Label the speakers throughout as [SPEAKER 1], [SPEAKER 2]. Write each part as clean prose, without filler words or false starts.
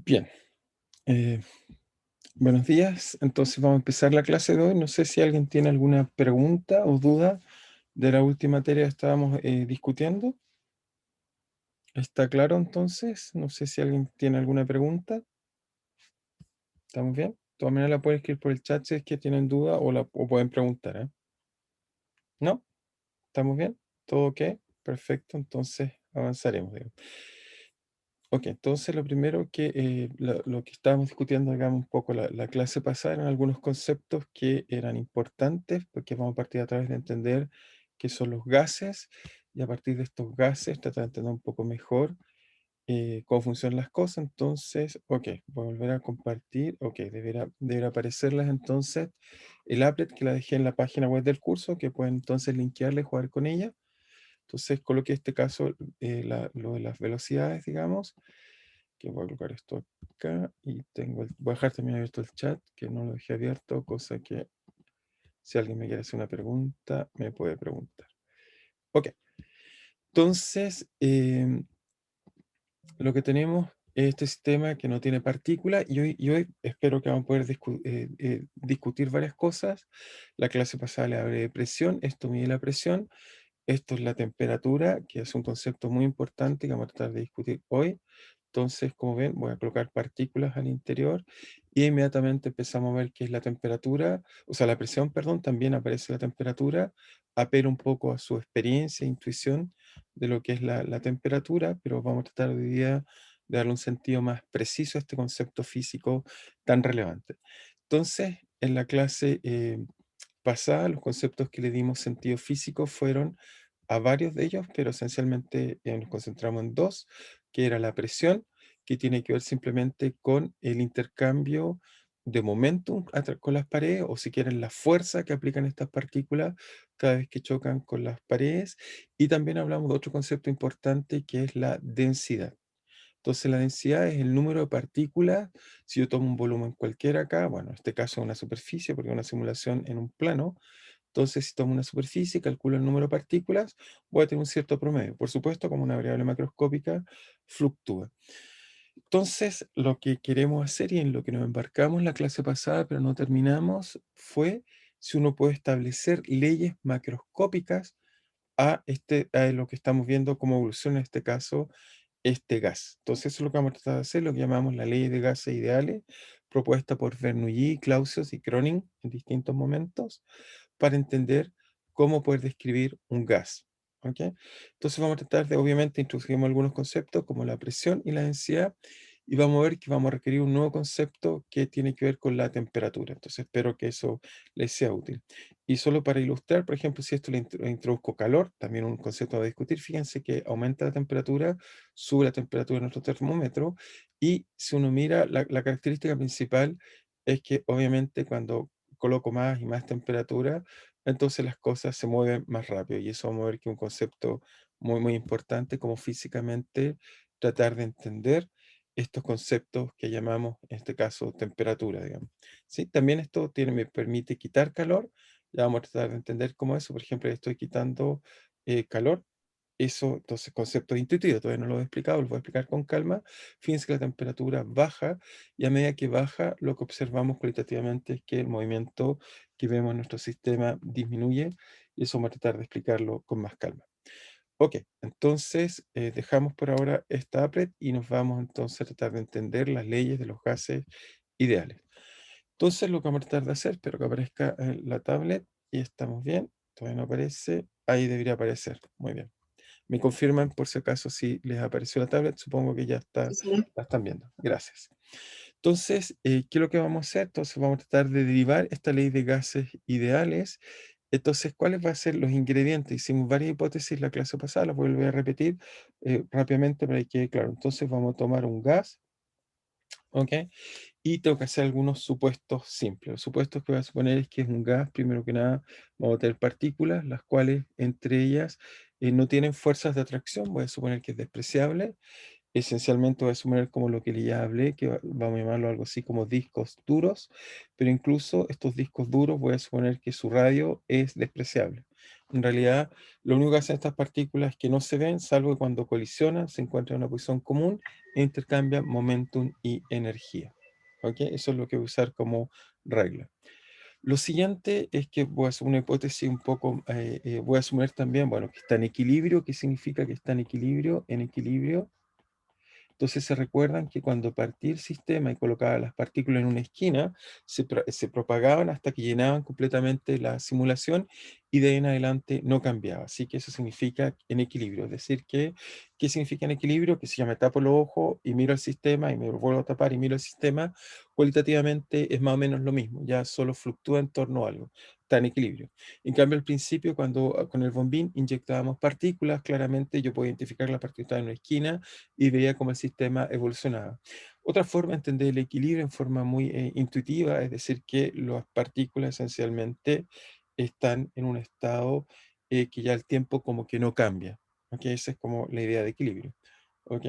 [SPEAKER 1] Bien, eh, buenos días. Entonces vamos a empezar la clase de hoy. No sé si alguien tiene alguna pregunta o duda de la última materia que estábamos discutiendo. ¿Está claro entonces? No sé si alguien tiene alguna pregunta. ¿Estamos bien? De todas maneras la pueden escribir por el chat si es que tienen duda o pueden preguntar, ¿eh? ¿No? ¿Estamos bien? ¿Todo ok? Perfecto, entonces avanzaremos, digamos. Ok, entonces lo primero que lo que estábamos discutiendo, digamos, un poco la clase pasada eran algunos conceptos que eran importantes, porque vamos a partir a través de entender qué son los gases y a partir de estos gases tratar de entender un poco mejor cómo funcionan las cosas. Entonces, ok, voy a volver a compartir. Ok, deberá aparecerles entonces el applet que la dejé en la página web del curso, que pueden entonces linkearla y jugar con ella. Entonces coloqué este caso lo de las velocidades, digamos, que voy a colocar esto acá y voy a dejar también abierto el chat, que no lo dejé abierto, cosa que si alguien me quiere hacer una pregunta, me puede preguntar. Ok, entonces lo que tenemos es este sistema que no tiene partículas y hoy espero que vamos a poder discutir varias cosas. La clase pasada le hablé de presión, esto mide la presión. Esto es la temperatura, que es un concepto muy importante que vamos a tratar de discutir hoy. Entonces, como ven, voy a colocar partículas al interior y inmediatamente empezamos a ver qué es la temperatura, o sea, la presión, perdón, también aparece la temperatura, apela un poco a su experiencia e intuición de lo que es la temperatura, pero vamos a tratar hoy día de darle un sentido más preciso a este concepto físico tan relevante. Entonces, en la clase pasada, los conceptos que le dimos sentido físico fueron a varios de ellos, pero esencialmente nos concentramos en dos, que era la presión, que tiene que ver simplemente con el intercambio de momentum con las paredes, o si quieren la fuerza que aplican estas partículas cada vez que chocan con las paredes. Y también hablamos de otro concepto importante que es la densidad. Entonces la densidad es el número de partículas. Si yo tomo un volumen cualquiera acá, bueno, en este caso una superficie, porque es una simulación en un plano, entonces si tomo una superficie y calculo el número de partículas, voy a tener un cierto promedio. Por supuesto, como una variable macroscópica, fluctúa. Entonces, lo que queremos hacer y en lo que nos embarcamos la clase pasada, pero no terminamos, fue si uno puede establecer leyes macroscópicas a lo que estamos viendo como evolución, en este caso, este gas. Entonces, eso es lo que vamos a tratar de hacer, lo que llamamos la ley de gases ideales, propuesta por Bernoulli, Clausius y Cronin en distintos momentos, para entender cómo poder describir un gas. ¿Ok? Entonces, vamos a tratar de, obviamente, introducir algunos conceptos como la presión y la densidad, y vamos a ver que vamos a requerir un nuevo concepto que tiene que ver con la temperatura. Entonces, espero que eso les sea útil. Y solo para ilustrar, por ejemplo, si esto le introduzco calor, también un concepto a discutir, fíjense que aumenta la temperatura, sube la temperatura de nuestro termómetro, y si uno mira, la característica principal es que obviamente cuando coloco más y más temperatura, entonces las cosas se mueven más rápido, y eso vamos a ver que es un concepto muy, muy importante, como físicamente tratar de entender estos conceptos que llamamos, en este caso, temperatura, digamos. ¿Sí? También esto me permite quitar calor. Ya vamos a tratar de entender cómo eso. Por ejemplo, estoy quitando calor. Eso, entonces, concepto intuitivo, todavía no lo he explicado, lo voy a explicar con calma. Fíjense que la temperatura baja y a medida que baja, lo que observamos cualitativamente es que el movimiento que vemos en nuestro sistema disminuye, y eso vamos a tratar de explicarlo con más calma. Ok, entonces dejamos por ahora esta applet y nos vamos entonces a tratar de entender las leyes de los gases ideales. Entonces lo que vamos a tratar de hacer, espero que aparezca en la tablet y estamos bien. Todavía no aparece, ahí debería aparecer. Muy bien. Me confirman por si acaso si les apareció la tablet, supongo que ya está,
[SPEAKER 2] Sí, sí.
[SPEAKER 1] la están viendo. Gracias. Entonces, ¿qué es lo que vamos a hacer? Entonces vamos a tratar de derivar esta ley de gases ideales. Entonces, ¿cuáles van a ser los ingredientes? Hicimos varias hipótesis la clase pasada, las voy a repetir rápidamente para que quede claro. Entonces vamos a tomar un gas, ¿ok? Y tengo que hacer algunos supuestos simples. Los supuestos que voy a suponer es que es un gas, primero que nada, vamos a tener partículas, las cuales entre ellas no tienen fuerzas de atracción, voy a suponer que es despreciable. Esencialmente voy a suponer como lo que ya hablé, que vamos a llamarlo algo así como discos duros, pero incluso estos discos duros voy a suponer que su radio es despreciable. En realidad, lo único que hacen estas partículas es que no se ven, salvo que cuando colisionan se encuentran en una posición común e intercambian momentum y energía. ¿Ok? Eso es lo que voy a usar como regla. Lo siguiente es que voy a hacer una hipótesis un poco, voy a asumir también, bueno, que está en equilibrio. ¿Qué significa que está en equilibrio? En equilibrio. Entonces se recuerdan que cuando partí el sistema y colocaba las partículas en una esquina, se propagaban hasta que llenaban completamente la simulación y de ahí en adelante no cambiaba. Así que eso significa en equilibrio. Es decir, que, ¿qué significa en equilibrio? Que si yo me tapo los ojos y miro el sistema y me vuelvo a tapar y miro el sistema, cualitativamente es más o menos lo mismo, ya solo fluctúa en torno a algo, está en equilibrio. En cambio, al principio, cuando con el bombín inyectábamos partículas, claramente yo puedo identificar las partículas en una esquina y veía cómo el sistema evolucionaba. Otra forma de entender el equilibrio en forma muy intuitiva, es decir, que las partículas esencialmente están en un estado que ya el tiempo como que no cambia. ¿Ok? Esa es como la idea de equilibrio. ¿Ok?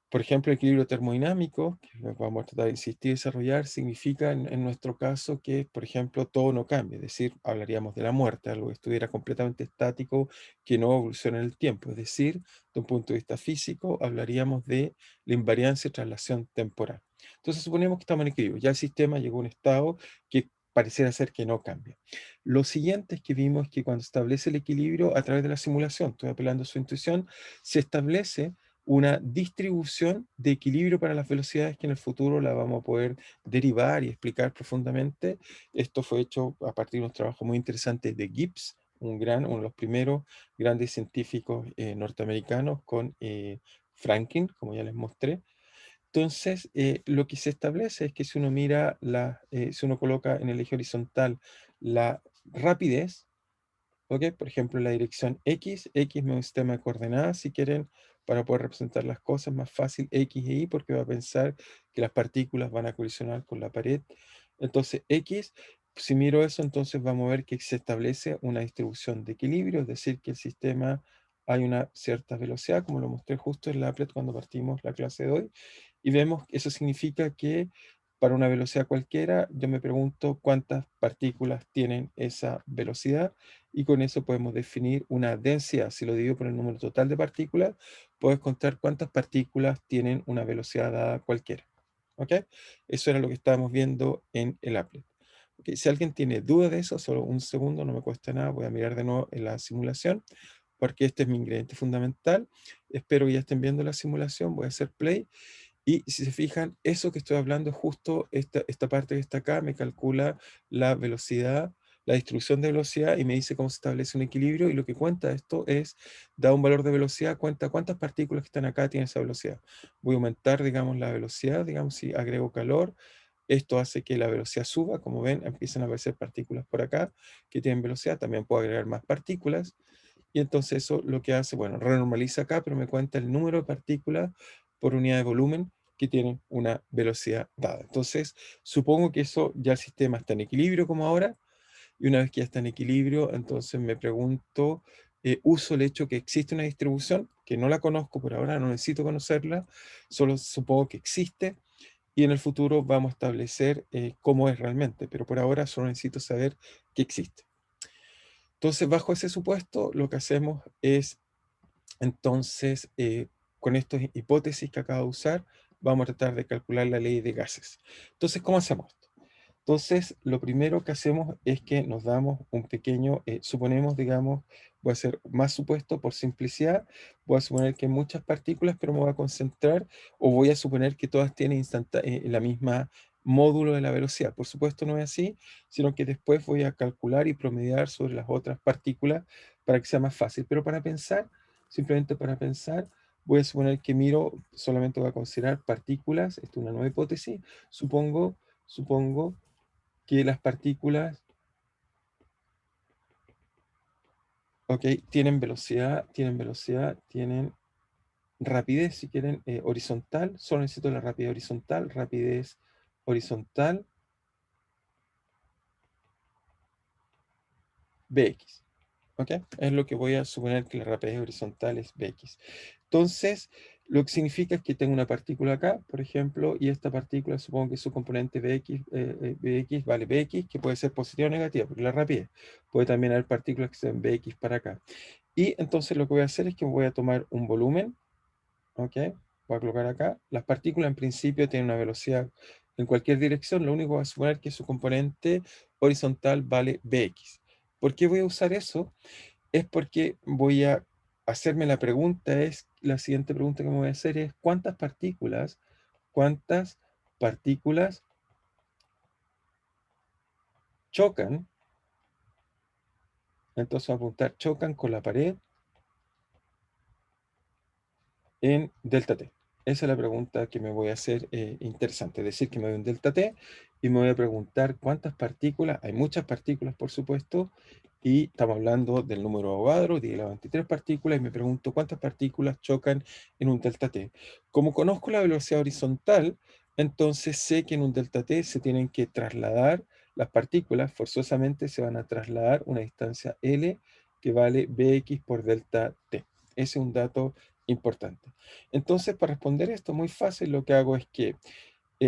[SPEAKER 1] Por ejemplo, el equilibrio termodinámico, que vamos a tratar de insistir y desarrollar, significa en nuestro caso que, por ejemplo, todo no cambia, es decir, hablaríamos de la muerte, algo que estuviera completamente estático, que no evoluciona en el tiempo, es decir, de un punto de vista físico, hablaríamos de la invariancia de traslación temporal. Entonces, suponemos que estamos en equilibrio, ya el sistema llegó a un estado que pareciera ser que no cambia. Lo siguiente es que vimos que cuando se establece el equilibrio a través de la simulación, estoy apelando a su intuición, se establece una distribución de equilibrio para las velocidades que en el futuro la vamos a poder derivar y explicar profundamente. Esto fue hecho a partir de unos trabajos muy interesantes de Gibbs, uno de los primeros grandes científicos norteamericanos con Franklin, como ya les mostré. Entonces, lo que se establece es que si uno mira, si uno coloca en el eje horizontal la rapidez, ¿ok? Por ejemplo, la dirección X, X me da un sistema de coordenadas, si quieren, para poder representar las cosas más fácil X e Y, porque va a pensar que las partículas van a colisionar con la pared. Entonces, X, si miro eso, entonces vamos a ver que se establece una distribución de equilibrio, es decir, que el sistema hay una cierta velocidad, como lo mostré justo en la Applet cuando partimos la clase de hoy, y vemos que eso significa que para una velocidad cualquiera, yo me pregunto cuántas partículas tienen esa velocidad y con eso podemos definir una densidad. Si lo divido por el número total de partículas, puedo encontrar cuántas partículas tienen una velocidad dada cualquiera. ¿Ok? Eso era lo que estábamos viendo en el applet. Ok, si alguien tiene duda de eso, solo un segundo, no me cuesta nada, voy a mirar de nuevo en la simulación, porque este es mi ingrediente fundamental. Espero que ya estén viendo la simulación, voy a hacer play. Y si se fijan, eso que estoy hablando, justo esta parte que está acá, me calcula la velocidad, la distribución de velocidad y me dice cómo se establece un equilibrio. Y lo que cuenta esto es, da un valor de velocidad, cuenta cuántas partículas que están acá tienen esa velocidad. Voy a aumentar, digamos, la velocidad, digamos, si agrego calor. Esto hace que la velocidad suba. Como ven, empiezan a aparecer partículas por acá que tienen velocidad. También puedo agregar más partículas. Y entonces eso lo que hace, bueno, renormaliza acá, pero me cuenta el número de partículas por unidad de volumen que tienen una velocidad dada. Entonces, supongo que eso ya el sistema está en equilibrio como ahora, y una vez que ya está en equilibrio, entonces me pregunto, uso el hecho que existe una distribución, que no la conozco por ahora, no necesito conocerla, solo supongo que existe, y en el futuro vamos a establecer cómo es realmente, pero por ahora solo necesito saber que existe. Entonces, bajo ese supuesto, lo que hacemos es entonces, con estas hipótesis que acabo de usar, vamos a tratar de calcular la ley de gases. Entonces, ¿cómo hacemos esto? Entonces, lo primero que hacemos es que nos damos un pequeño, suponemos, digamos, voy a hacer más supuesto por simplicidad, voy a suponer que hay muchas partículas, pero me voy a concentrar, o voy a suponer que todas tienen la misma módulo de la velocidad. Por supuesto no es así, sino que después voy a calcular y promediar sobre las otras partículas para que sea más fácil. Pero para pensar, simplemente para pensar, voy a suponer que miro, solamente voy a considerar partículas, esta es una nueva hipótesis, supongo que las partículas, ok, tienen rapidez, si quieren, horizontal, solo necesito la rapidez horizontal, Bx. ¿Ok? Es lo que voy a suponer que la rapidez horizontal es Bx. Entonces, Lo que significa es que tengo una partícula acá, por ejemplo, y esta partícula, supongo que su componente Bx vale Bx, que puede ser positiva o negativa, porque la rapidez. Puede también haber partículas que sean Bx para acá. Y entonces lo que voy a hacer es que voy a tomar un volumen, ¿ok? Voy a colocar acá. Las partículas en principio tienen una velocidad en cualquier dirección, lo único que voy a suponer que su componente horizontal vale Bx. ¿Por qué voy a usar eso? Es porque voy a hacerme la pregunta, es la siguiente pregunta que me voy a hacer es cuántas partículas chocan, entonces voy a apuntar chocan con la pared en delta t. Esa es la pregunta que me voy a hacer interesante. Es decir, que me doy un delta t y me voy a preguntar cuántas partículas, hay muchas partículas por supuesto, y estamos hablando del número de Avogadro, 10 a la 23 partículas, y me pregunto cuántas partículas chocan en un delta t. Como conozco la velocidad horizontal, entonces sé que en un delta t se tienen que trasladar las partículas, forzosamente se van a trasladar una distancia L que vale Bx por delta t. Ese es un dato importante. Entonces, para responder esto muy fácil, lo que hago es que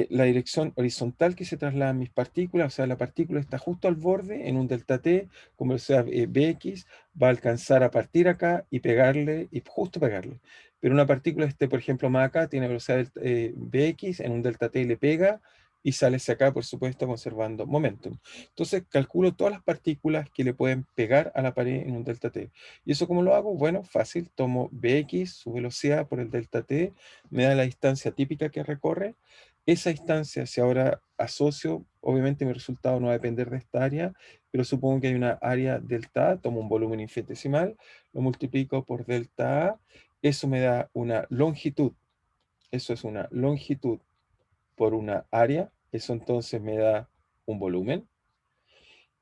[SPEAKER 1] la dirección horizontal que se trasladan mis partículas, o sea, la partícula está justo al borde en un delta t, como sea Bx, va a alcanzar a partir acá y pegarle, y justo pegarle. Pero una partícula esté, por ejemplo, más acá, tiene velocidad Bx, en un delta t le pega y sale hacia acá, por supuesto, conservando momentum. Entonces, calculo todas las partículas que le pueden pegar a la pared en un delta t. ¿Y eso cómo lo hago? Bueno, fácil, tomo Bx, su velocidad por el delta t, me da la distancia típica que recorre. Esa distancia, si ahora asocio, obviamente mi resultado no va a depender de esta área, pero supongo que hay una área delta A, tomo un volumen infinitesimal, lo multiplico por delta A, eso me da una longitud, eso es una longitud por una área, eso entonces me da un volumen,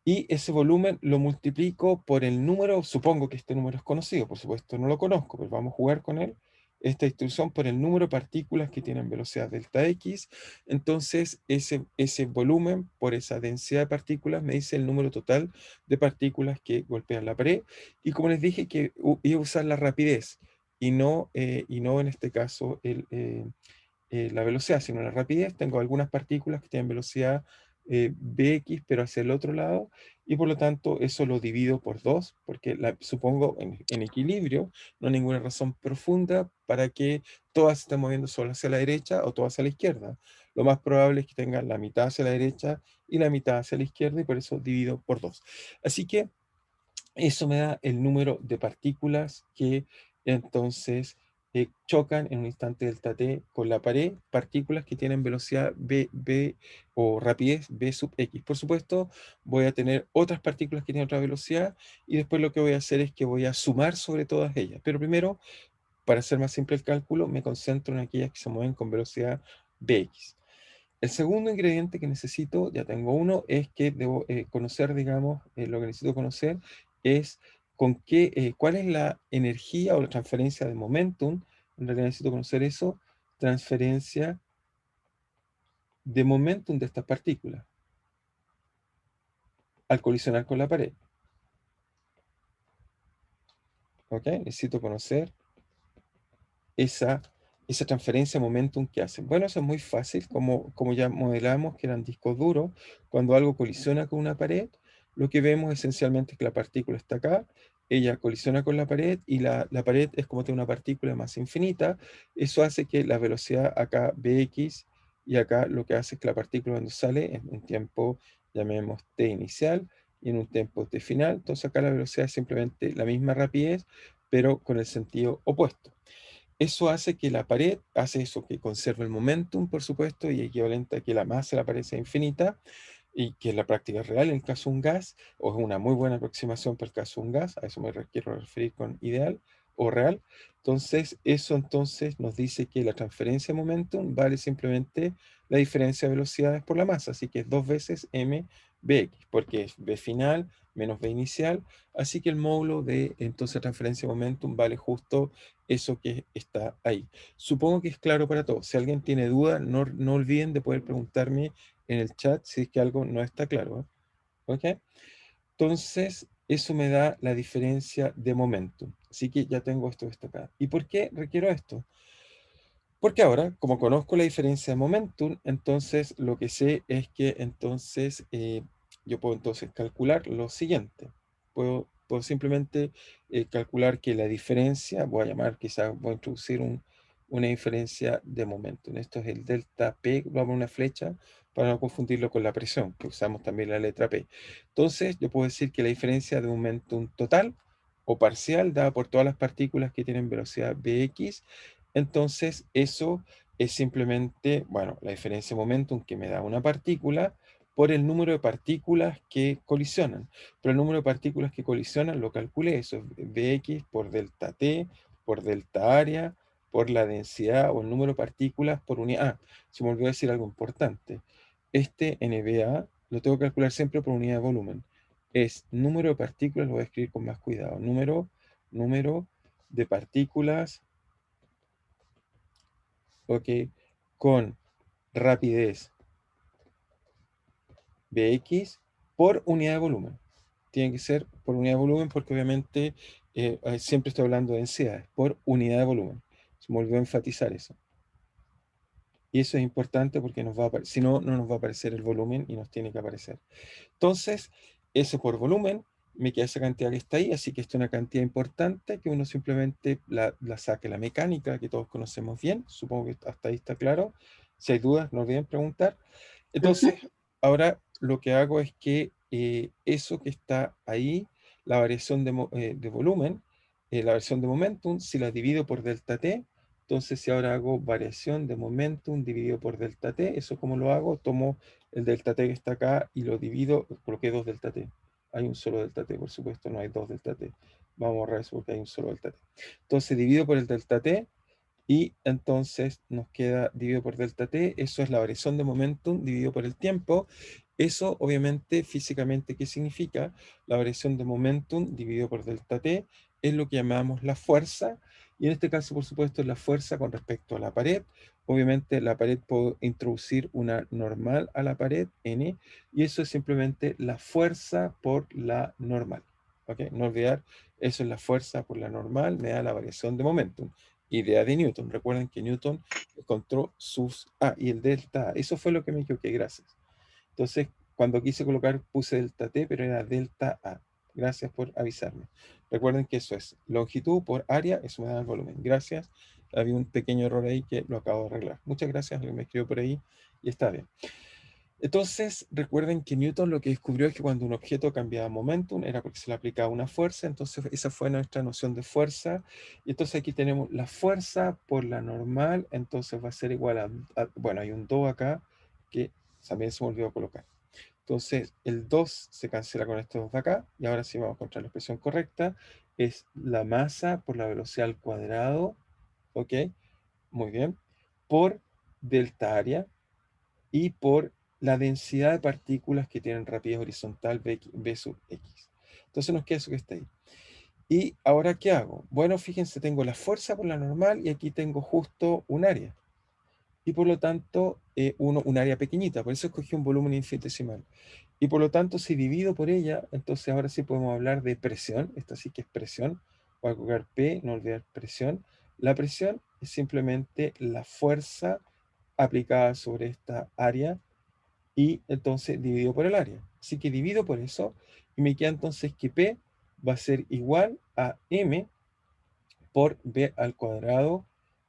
[SPEAKER 1] y ese volumen lo multiplico por el número, supongo que este número es conocido, por supuesto no lo conozco, pero vamos a jugar con él, esta distribución por el número de partículas que tienen velocidad delta X, entonces ese volumen por esa densidad de partículas me dice el número total de partículas que golpean la pared, y como les dije que iba a usar la rapidez, y no en este caso la velocidad, sino la rapidez. Tengo algunas partículas que tienen velocidad Bx, pero hacia el otro lado, y por lo tanto eso lo divido por 2, porque supongo en equilibrio, no hay ninguna razón profunda para que todas se estén moviendo solo hacia la derecha o todas hacia la izquierda. Lo más probable es que tengan la mitad hacia la derecha y la mitad hacia la izquierda, y por eso divido por 2. Así que eso me da el número de partículas que entonces chocan en un instante delta t con la pared, partículas que tienen velocidad b o rapidez b sub x. Por supuesto, voy a tener otras partículas que tienen otra velocidad, y después lo que voy a hacer es que voy a sumar sobre todas ellas. Pero primero, para hacer más simple el cálculo, me concentro en aquellas que se mueven con velocidad bx. El segundo ingrediente que necesito, ya tengo uno, es que debo conocer, digamos, lo que necesito conocer es cuál es la energía o la transferencia de momentum. En realidad necesito conocer eso, transferencia de momentum de estas partículas al colisionar con la pared. ¿Ok? Necesito conocer esa, esa transferencia de momentum que hacen. Bueno, eso es muy fácil, como ya modelamos que eran discos duros, cuando algo colisiona con una pared, lo que vemos esencialmente es que la partícula está acá, ella colisiona con la pared, y la pared es como tiene una partícula de masa infinita, eso hace que la velocidad acá Bx, y acá lo que hace es que la partícula cuando sale en un tiempo, llamemos t inicial, y en un tiempo t final, entonces acá la velocidad es simplemente la misma rapidez, pero con el sentido opuesto. Eso hace que la pared, hace eso, que conserve el momentum, por supuesto, y equivalente a que la masa de la pared sea infinita, y que la práctica es real en el caso de un gas, o es una muy buena aproximación para el caso de un gas, a eso me quiero referir con ideal o real. Entonces, eso entonces nos dice que la transferencia de momentum vale simplemente la diferencia de velocidades por la masa, así que es 2 veces m bx, porque es b final menos b inicial, así que el módulo de entonces transferencia de momentum vale justo eso que está ahí. Supongo que es claro para todos. Si alguien tiene duda, no olviden de poder preguntarme en el chat si es que algo no está claro. ¿Ok? Entonces, eso me da la diferencia de momentum. Así que ya tengo esto destacado. ¿Y por qué requiero esto? Porque ahora, como conozco la diferencia de momentum, entonces lo que sé es que entonces yo puedo entonces calcular lo siguiente. Puedo simplemente calcular que la diferencia, voy a llamar, quizás voy a introducir una diferencia de momentum. Esto es el delta P, vamos a una flecha para no confundirlo con la presión, que usamos también la letra P. Entonces, yo puedo decir que la diferencia de momentum total o parcial dada por todas las partículas que tienen velocidad Vx, entonces, eso es simplemente, bueno, la diferencia de momentum que me da una partícula por el número de partículas que colisionan. Pero el número de partículas que colisionan lo calculé, eso es Vx por delta t, por delta área, por la densidad o el número de partículas por unidad. Ah, se me olvidó decir algo importante. Este NBA lo tengo que calcular siempre por unidad de volumen. Es número de partículas, lo voy a escribir con más cuidado. Número de partículas, ok, con rapidez Bx por unidad de volumen. Tiene que ser por unidad de volumen porque obviamente siempre estoy hablando de densidades, por unidad de volumen. Se me olvidó enfatizar eso. Y eso es importante porque si no, no nos va a aparecer el volumen y nos tiene que aparecer. Entonces, eso por volumen, me queda esa cantidad que está ahí, así que esto es una cantidad importante que uno simplemente la saque. La mecánica que todos conocemos bien, supongo que hasta ahí está claro. Si hay dudas, no olviden preguntar.
[SPEAKER 2] Ujú.
[SPEAKER 1] Entonces, ahora lo que hago es que eso que está ahí, la variación de volumen, la variación de momentum, si la divido por delta t, entonces si ahora hago variación de momentum dividido por delta t, ¿eso cómo lo hago? Tomo el delta t que está acá y lo divido, coloqué dos delta t. Hay un solo delta t, por supuesto, no hay dos delta t. Vamos a borrar eso porque hay un solo delta t. Entonces divido por el delta t y entonces nos queda dividido por delta t, eso es la variación de momentum dividido por el tiempo. Eso obviamente físicamente, ¿qué significa? La variación de momentum dividido por delta t es lo que llamamos la fuerza, y en este caso por supuesto es la fuerza con respecto a la pared. Obviamente la pared puedo introducir una normal a la pared, n, y eso es simplemente la fuerza por la normal. ¿Ok? No olvidar, eso es la fuerza por la normal, me da la variación de momentum. Idea de Newton. Recuerden que Newton encontró sus A y el delta A. Eso fue lo que me equivoqué, gracias. Entonces, cuando quise colocar, puse delta T, pero era delta A. Gracias por avisarme. Recuerden que eso es longitud por área, eso me da el volumen. Gracias. Había un pequeño error ahí que lo acabo de arreglar. Muchas gracias, alguien me escribió por ahí y está bien. Entonces, recuerden que Newton lo que descubrió es que cuando un objeto cambiaba momentum era porque se le aplicaba una fuerza, entonces esa fue nuestra noción de fuerza. Y entonces aquí tenemos la fuerza por la normal, entonces va a ser igual bueno, hay un 2 acá que también se me olvidó colocar. Entonces, el 2 se cancela con estos dos de acá, y ahora sí vamos a encontrar la expresión correcta. Es la masa por la velocidad al cuadrado, ¿ok? Muy bien. Por delta área, y por la densidad de partículas que tienen rapidez horizontal v sub x. Entonces nos queda eso que está ahí. ¿Y ahora qué hago? Bueno, fíjense, tengo la fuerza por la normal y aquí tengo justo un área. Y por lo tanto, un área pequeñita, por eso escogí un volumen infinitesimal. Y por lo tanto, si divido por ella, entonces ahora sí podemos hablar de presión. Esta sí que es presión. Voy a colocar P, no olvidar presión. La presión es simplemente la fuerza aplicada sobre esta área y entonces dividido por el área. Así que divido por eso y me queda entonces que P va a ser igual a M por B al cuadrado,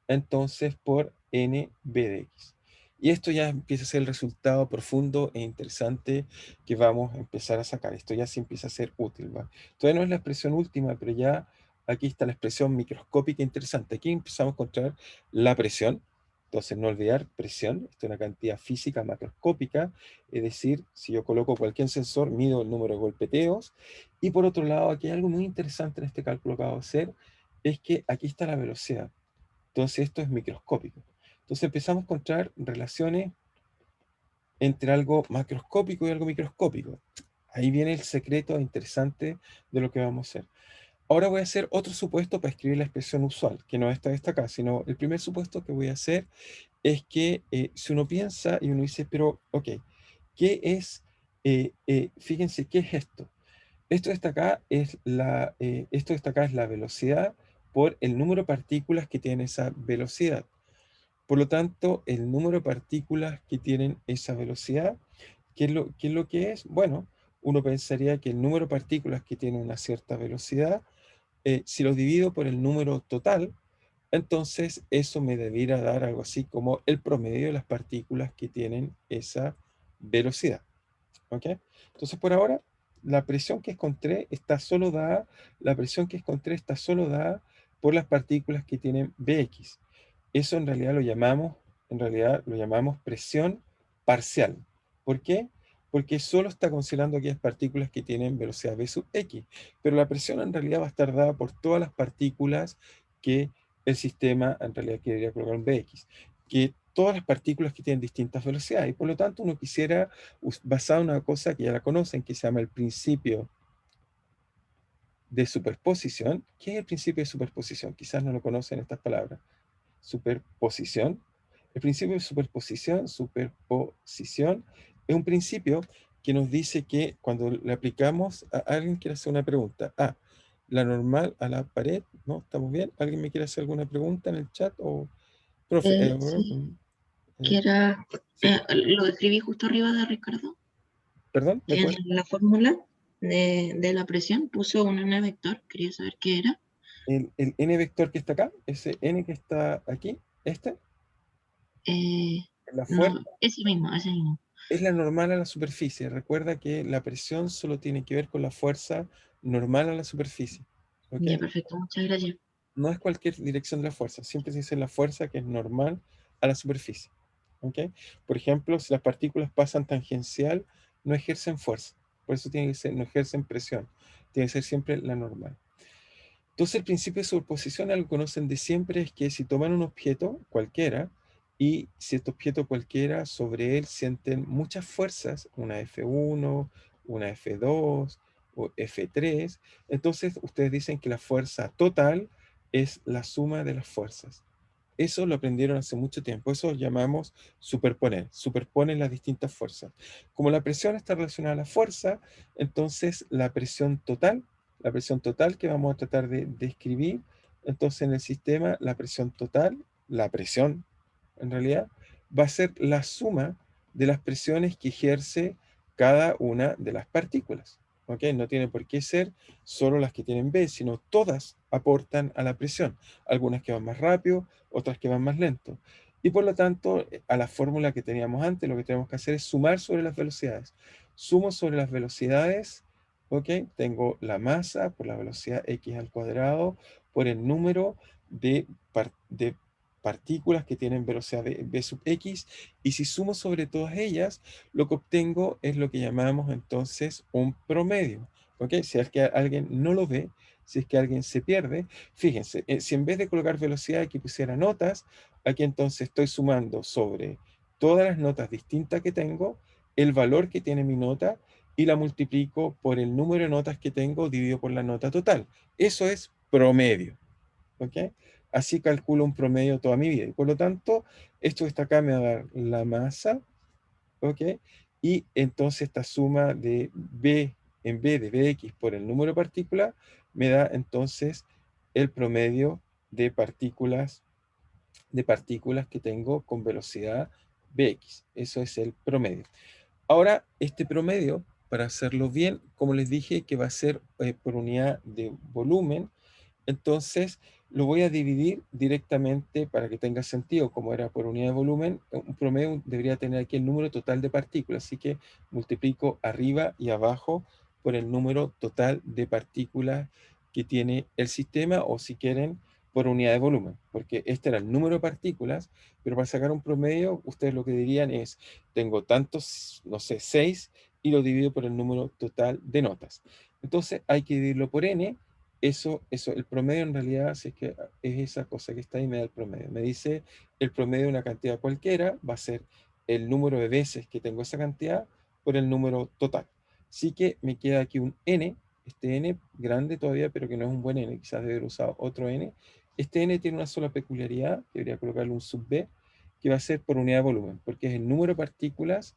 [SPEAKER 1] entonces por NB de X. Y esto ya empieza a ser el resultado profundo e interesante que vamos a empezar a sacar. Esto ya sí empieza a ser útil, ¿va? Todavía no es la expresión última, pero ya aquí está la expresión microscópica interesante. Aquí empezamos a encontrar la presión. Entonces, no olvidar presión. Esto es una cantidad física macroscópica. Es decir, si yo coloco cualquier sensor, mido el número de golpeteos. Y por otro lado, aquí hay algo muy interesante en este cálculo que acabo de hacer, es que aquí está la velocidad. Entonces esto es microscópico. Entonces empezamos a encontrar relaciones entre algo macroscópico y algo microscópico. Ahí viene el secreto interesante de lo que vamos a hacer. Ahora voy a hacer otro supuesto para escribir la expresión usual, que no está esta acá, sino el primer supuesto que voy a hacer es que si uno piensa y uno dice, pero, ok, ¿qué es, fíjense, ¿qué es esto? Esto de esta acá es la velocidad por el número de partículas que tiene esa velocidad. Por lo tanto, el número de partículas que tienen esa velocidad, qué es lo que es? Bueno, uno pensaría que el número de partículas que tienen una cierta velocidad, si lo divido por el número total, entonces eso me debiera dar algo así como el promedio de las partículas que tienen esa velocidad. ¿Ok? Entonces, por ahora, la presión que encontré está solo dada, la presión que encontré está solo dada por las partículas que tienen Bx. Eso en realidad lo llamamos presión parcial. ¿Por qué? Porque solo está considerando aquellas partículas que tienen velocidad v sub x, pero la presión en realidad va a estar dada por todas las partículas que el sistema en realidad quería colocar en Bx, que todas las partículas que tienen distintas velocidades, y por lo tanto uno quisiera basado en una cosa que ya la conocen, que se llama el principio de superposición. ¿Qué es el principio de superposición? Quizás no lo conocen estas palabras. Superposición. El principio de superposición es un principio que nos dice que cuando le aplicamos a alguien quiere hacer una pregunta. La normal a la pared, ¿no? ¿Estamos bien? ¿Alguien me quiere hacer alguna pregunta en el chat? O, profe,
[SPEAKER 2] Sí, que
[SPEAKER 1] eh,
[SPEAKER 2] era,
[SPEAKER 1] sí,
[SPEAKER 2] lo escribí justo arriba de Ricardo,
[SPEAKER 1] perdón, ¿me
[SPEAKER 2] en
[SPEAKER 1] puede?
[SPEAKER 2] la fórmula de la presión puso un n vector, quería saber qué era.
[SPEAKER 1] El n vector que está acá, ese n que está aquí, este,
[SPEAKER 2] Eh,
[SPEAKER 1] la fuerza,
[SPEAKER 2] no, ese mismo.
[SPEAKER 1] es la normal a la superficie. Recuerda que la presión solo tiene que ver con la fuerza normal a la superficie. ¿Ok?
[SPEAKER 2] Ya, perfecto, muchas gracias.
[SPEAKER 1] No es cualquier dirección de la fuerza, siempre se dice la fuerza que es normal a la superficie. ¿Ok? Por ejemplo, si las partículas pasan tangencial, no ejercen fuerza. Por eso tiene que ser, no ejercen presión. Tiene que ser siempre la normal. Entonces, el principio de superposición, algo que conocen de siempre, es que si toman un objeto cualquiera y si este objeto cualquiera sobre él sienten muchas fuerzas, una F1, una F2 o F3, entonces ustedes dicen que la fuerza total es la suma de las fuerzas. Eso lo aprendieron hace mucho tiempo. Eso lo llamamos superponer. Superponen las distintas fuerzas. Como la presión está relacionada a la fuerza, entonces la presión total que vamos a tratar de describir, entonces en el sistema, la presión en realidad, va a ser la suma de las presiones que ejerce cada una de las partículas. ¿Ok? No tiene por qué ser solo las que tienen B, sino todas aportan a la presión. Algunas que van más rápido, otras que van más lento. Y por lo tanto, a la fórmula que teníamos antes, lo que tenemos que hacer es sumar sobre las velocidades. Sumo sobre las velocidades, ¿ok? Tengo la masa por la velocidad x al cuadrado por el número de partículas que tienen velocidad v sub x, y si sumo sobre todas ellas, lo que obtengo es lo que llamamos entonces un promedio. ¿Ok? Si es que alguien no lo ve, si es que alguien se pierde, fíjense, si en vez de colocar velocidad aquí pusiera notas, aquí entonces estoy sumando sobre todas las notas distintas que tengo, el valor que tiene mi nota, y la multiplico por el número de notas que tengo dividido por la nota total. Eso es promedio. ¿Ok? Así calculo un promedio toda mi vida. Y por lo tanto, esto que está acá me va a dar la masa, ¿ok? Y entonces esta suma de B en B de Bx por el número de partículas me da entonces el promedio de partículas que tengo con velocidad Bx. Eso es el promedio. Ahora, este promedio, para hacerlo bien, como les dije, que va a ser por unidad de volumen, entonces lo voy a dividir directamente para que tenga sentido, como era por unidad de volumen, un promedio debería tener aquí el número total de partículas, así que multiplico arriba y abajo por el número total de partículas que tiene el sistema, o si quieren, por unidad de volumen, porque este era el número de partículas, pero para sacar un promedio, ustedes lo que dirían es, tengo tantos, no sé, 6, y lo divido por el número total de notas. Entonces hay que dividirlo por n. El promedio en realidad, si es que es esa cosa que está ahí, me da el promedio. Me dice el promedio de una cantidad cualquiera, va a ser el número de veces que tengo esa cantidad por el número total. Así que me queda aquí un n, este n grande todavía, pero que no es un buen n, quizás debe haber usado otro n. Este n tiene una sola peculiaridad, debería colocarle un sub b, que va a ser por unidad de volumen, porque es el número de partículas.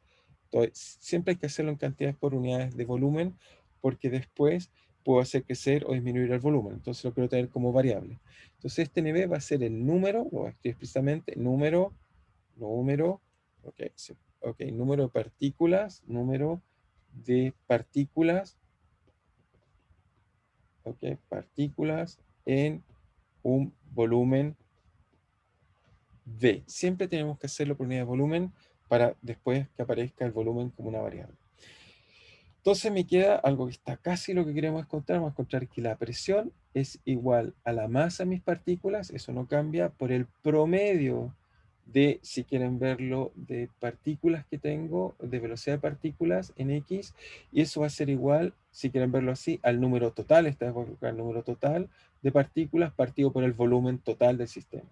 [SPEAKER 1] Entonces, siempre hay que hacerlo en cantidades por unidades de volumen, porque después puedo hacer crecer o disminuir el volumen. Entonces lo quiero tener como variable. Entonces este NB va a ser el número, o aquí explícitamente, número número, ok, ok, número de partículas, ok, partículas en un volumen V. Siempre tenemos que hacerlo por unidad de volumen para después que aparezca el volumen como una variable. Entonces me queda algo que está casi lo que queremos encontrar. Vamos a encontrar que la presión es igual a la masa de mis partículas, eso no cambia, por el promedio de, si quieren verlo, de partículas que tengo, de velocidad de partículas en X, y eso va a ser igual, si quieren verlo así, al número total, esta vez voy a colocar el número total de partículas partido por el volumen total del sistema.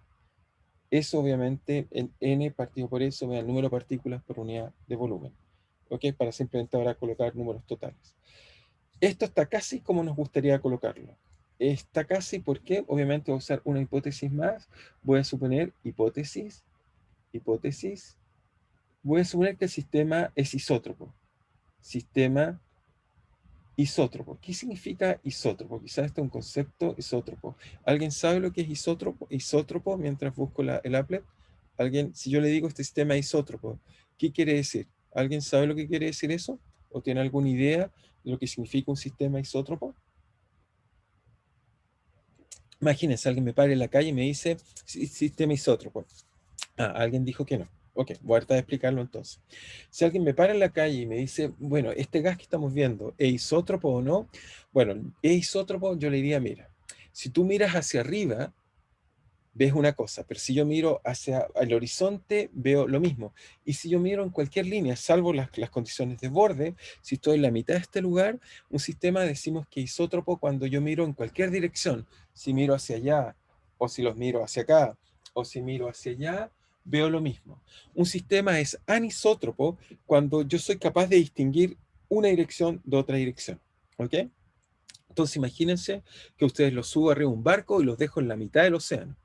[SPEAKER 1] Eso obviamente, en n partido por eso, me da el número de partículas por unidad de volumen. ¿Ok? Para simplemente ahora colocar números totales. Esto está casi como nos gustaría colocarlo. Está casi porque obviamente voy a usar una hipótesis más. Voy a suponer hipótesis. Voy a suponer que el sistema es isótropo. Sistema isótropo. ¿Qué significa isótropo? Quizás este es un concepto isótropo. ¿Alguien sabe lo que es isótropo? Isótropo, mientras busco el applet. ¿Alguien, si yo le digo este sistema isótropo, qué quiere decir? ¿Alguien sabe lo que quiere decir eso? ¿O tiene alguna idea de lo que significa un sistema isótropo? Imagínense, alguien me para en la calle y me dice sistema isótropo. Ah, alguien dijo que no. Ok, voy a tratar de explicarlo entonces. Si alguien me para en la calle y me dice, bueno, este gas que estamos viendo, ¿es isótropo o no? Bueno, ¿es isótropo? Yo le diría, mira, si tú miras hacia arriba, ves una cosa, pero si yo miro hacia el horizonte, veo lo mismo. Y si yo miro en cualquier línea, salvo las condiciones de borde, si estoy en la mitad de este lugar, un sistema decimos que es isótropo cuando yo miro en cualquier dirección. Si miro hacia allá, o si los miro hacia acá, o si miro hacia allá, veo lo mismo. Un sistema es anisótropo cuando yo soy capaz de distinguir una dirección de otra dirección. ¿Ok? Entonces imagínense que ustedes los subo arriba de un barco y los dejo en la mitad del océano.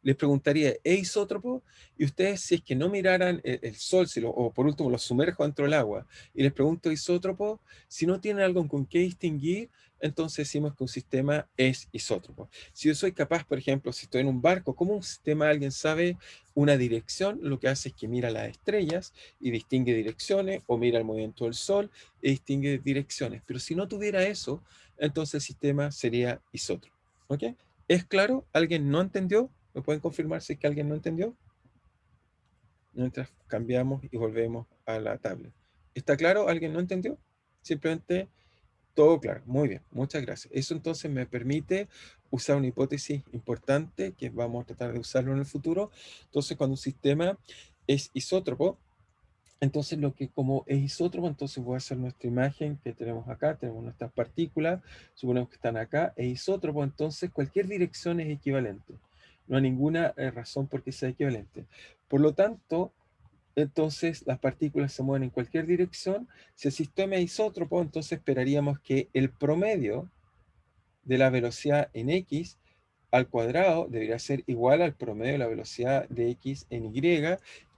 [SPEAKER 1] Les preguntaría, ¿es isótropo? Y ustedes, si es que no miraran el sol, o por último los sumerjo dentro del agua, y les pregunto isótropo, si no tienen algo con qué distinguir, entonces decimos que un sistema es isótropo. Si yo soy capaz, por ejemplo, si estoy en un barco, ¿cómo un sistema alguien sabe una dirección? Lo que hace es que mira las estrellas y distingue direcciones, o mira el movimiento del sol y distingue direcciones. Pero si no tuviera eso, entonces el sistema sería isótropo. ¿Ok? ¿Es claro? ¿Alguien no entendió? ¿Me pueden confirmar si es que alguien no entendió? Mientras cambiamos y volvemos a la tablet. ¿Está claro? ¿Alguien no entendió? Simplemente todo claro. Muy bien, muchas gracias. Eso entonces me permite usar una hipótesis importante que vamos a tratar de usarlo en el futuro. Entonces, cuando un sistema es isótropo, entonces lo que como es isótropo, entonces voy a hacer nuestra imagen que tenemos acá, tenemos nuestras partículas, suponemos que están acá, es isótropo, entonces cualquier dirección es equivalente. No hay ninguna razón por qué sea equivalente. Por lo tanto, entonces las partículas se mueven en cualquier dirección. Si el sistema es isótropo, entonces esperaríamos que el promedio de la velocidad en x al cuadrado debería ser igual al promedio de la velocidad de x en y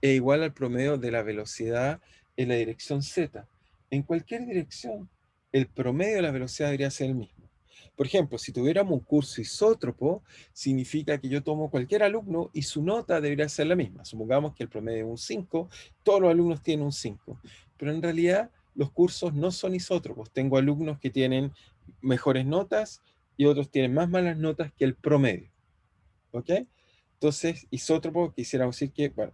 [SPEAKER 1] e igual al promedio de la velocidad en la dirección z. En cualquier dirección, el promedio de la velocidad debería ser el mismo. Por ejemplo, si tuviéramos un curso isótropo, significa que yo tomo cualquier alumno y su nota debería ser la misma. Supongamos que el promedio es un 5, todos los alumnos tienen un 5. Pero en realidad los cursos no son isótropos. Tengo alumnos que tienen mejores notas y otros tienen más malas notas que el promedio. ¿Ok? Entonces, isótropo, quisiera decir que, bueno,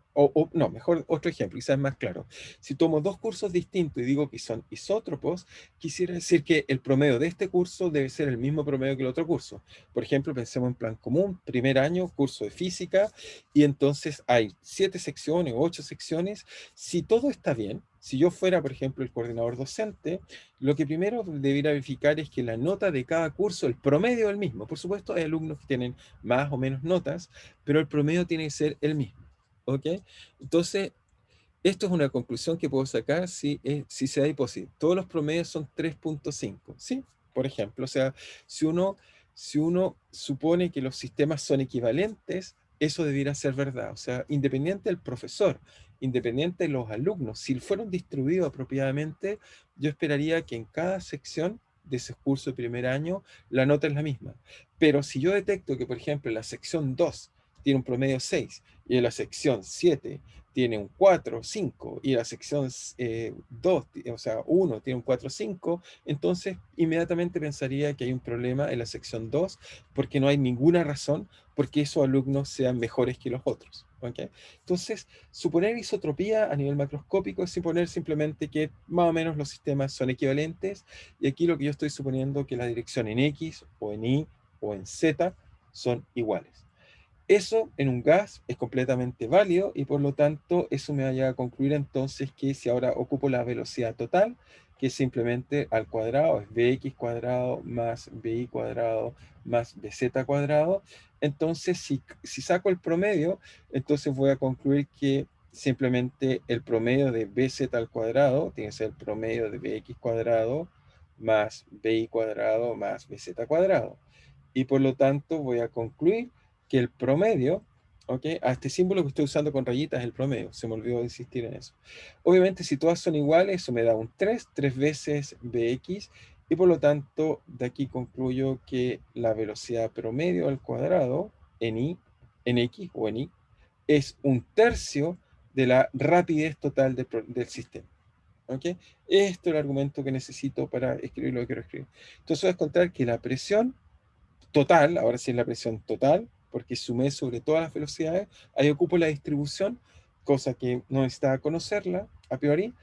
[SPEAKER 1] no, mejor otro ejemplo, quizás más claro. Si tomo dos cursos distintos y digo que son isótropos, quisiera decir que el promedio de este curso debe ser el mismo promedio que el otro curso. Por ejemplo, pensemos en plan común, primer año, curso de física, y entonces hay 7 secciones, 8 secciones. Si todo está bien, si yo fuera, por ejemplo, el coordinador docente, lo que primero debería verificar es que la nota de cada curso, el promedio es el mismo. Por supuesto, hay alumnos que tienen más o menos notas, pero el promedio tiene que ser el mismo. ¿Ok? Entonces, esto es una conclusión que puedo sacar si se da hipótesis. Todos los promedios son 3.5, ¿sí? Por ejemplo, o sea, si uno supone que los sistemas son equivalentes, eso debiera ser verdad. O sea, independiente del profesor, independiente de los alumnos, si fueron distribuidos apropiadamente, yo esperaría que en cada sección de ese curso de primer año la nota es la misma. Pero si yo detecto que, por ejemplo, en la sección 2 tiene un promedio 6 y en la sección 7 tiene un 4, 5 y la sección 2, o sea, 1 tiene un 4, 5, entonces inmediatamente pensaría que hay un problema en la sección 2 porque no hay ninguna razón porque esos alumnos sean mejores que los otros. ¿Okay? Entonces, suponer isotropía a nivel macroscópico es suponer simplemente que más o menos los sistemas son equivalentes y aquí lo que yo estoy suponiendo que la dirección en X o en Y o en Z son iguales. Eso en un gas es completamente válido y por lo tanto eso me va a llevar a concluir entonces que si ahora ocupo la velocidad total, que es simplemente al cuadrado, es bx cuadrado más bi cuadrado más bz cuadrado, entonces si saco el promedio, entonces voy a concluir que simplemente el promedio de bz al cuadrado tiene que ser el promedio de bx cuadrado más bi cuadrado más bz cuadrado. Y por lo tanto voy a concluir que el promedio, ¿ok? A este símbolo que estoy usando con rayitas es el promedio, se me olvidó insistir en eso. Obviamente si todas son iguales, eso me da un 3 veces bx, y por lo tanto de aquí concluyo que la velocidad promedio al cuadrado en y, en x o en y, es un tercio de la rapidez total del sistema. ¿Ok? Esto es el argumento que necesito para escribir lo que quiero escribir. Entonces voy a encontrar que la presión total, ahora sí es la presión total, porque sumé sobre todas las velocidades, ahí ocupo la distribución, cosa que no necesitaba conocerla a priori,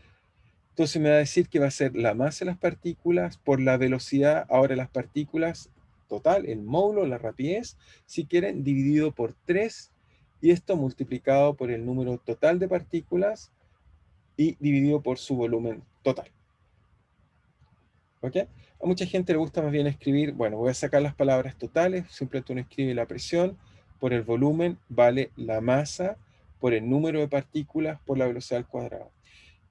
[SPEAKER 1] entonces me va a decir que va a ser la masa de las partículas por la velocidad, ahora las partículas total, el módulo, la rapidez, si quieren, dividido por 3, y esto multiplicado por el número total de partículas y dividido por su volumen total. ¿Ok? A mucha gente le gusta más bien escribir, bueno, voy a sacar las palabras totales, simplemente uno escribe la presión por el volumen, vale la masa por el número de partículas por la velocidad al cuadrado.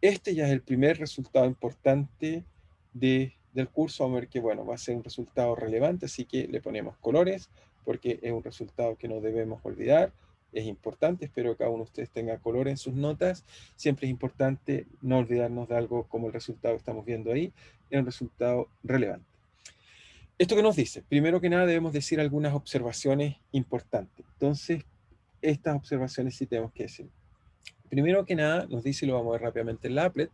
[SPEAKER 1] Este ya es el primer resultado importante del curso. Vamos a ver que, bueno, va a ser un resultado relevante, así que le ponemos colores, porque es un resultado que no debemos olvidar. Es importante, espero que cada uno de ustedes tenga color en sus notas. Siempre es importante no olvidarnos de algo como el resultado que estamos viendo ahí. Es un resultado relevante. ¿Esto qué nos dice? Primero que nada debemos decir algunas observaciones importantes. Entonces, estas observaciones sí tenemos que decir. Primero que nada, nos dice, y lo vamos a ver rápidamente en la applet,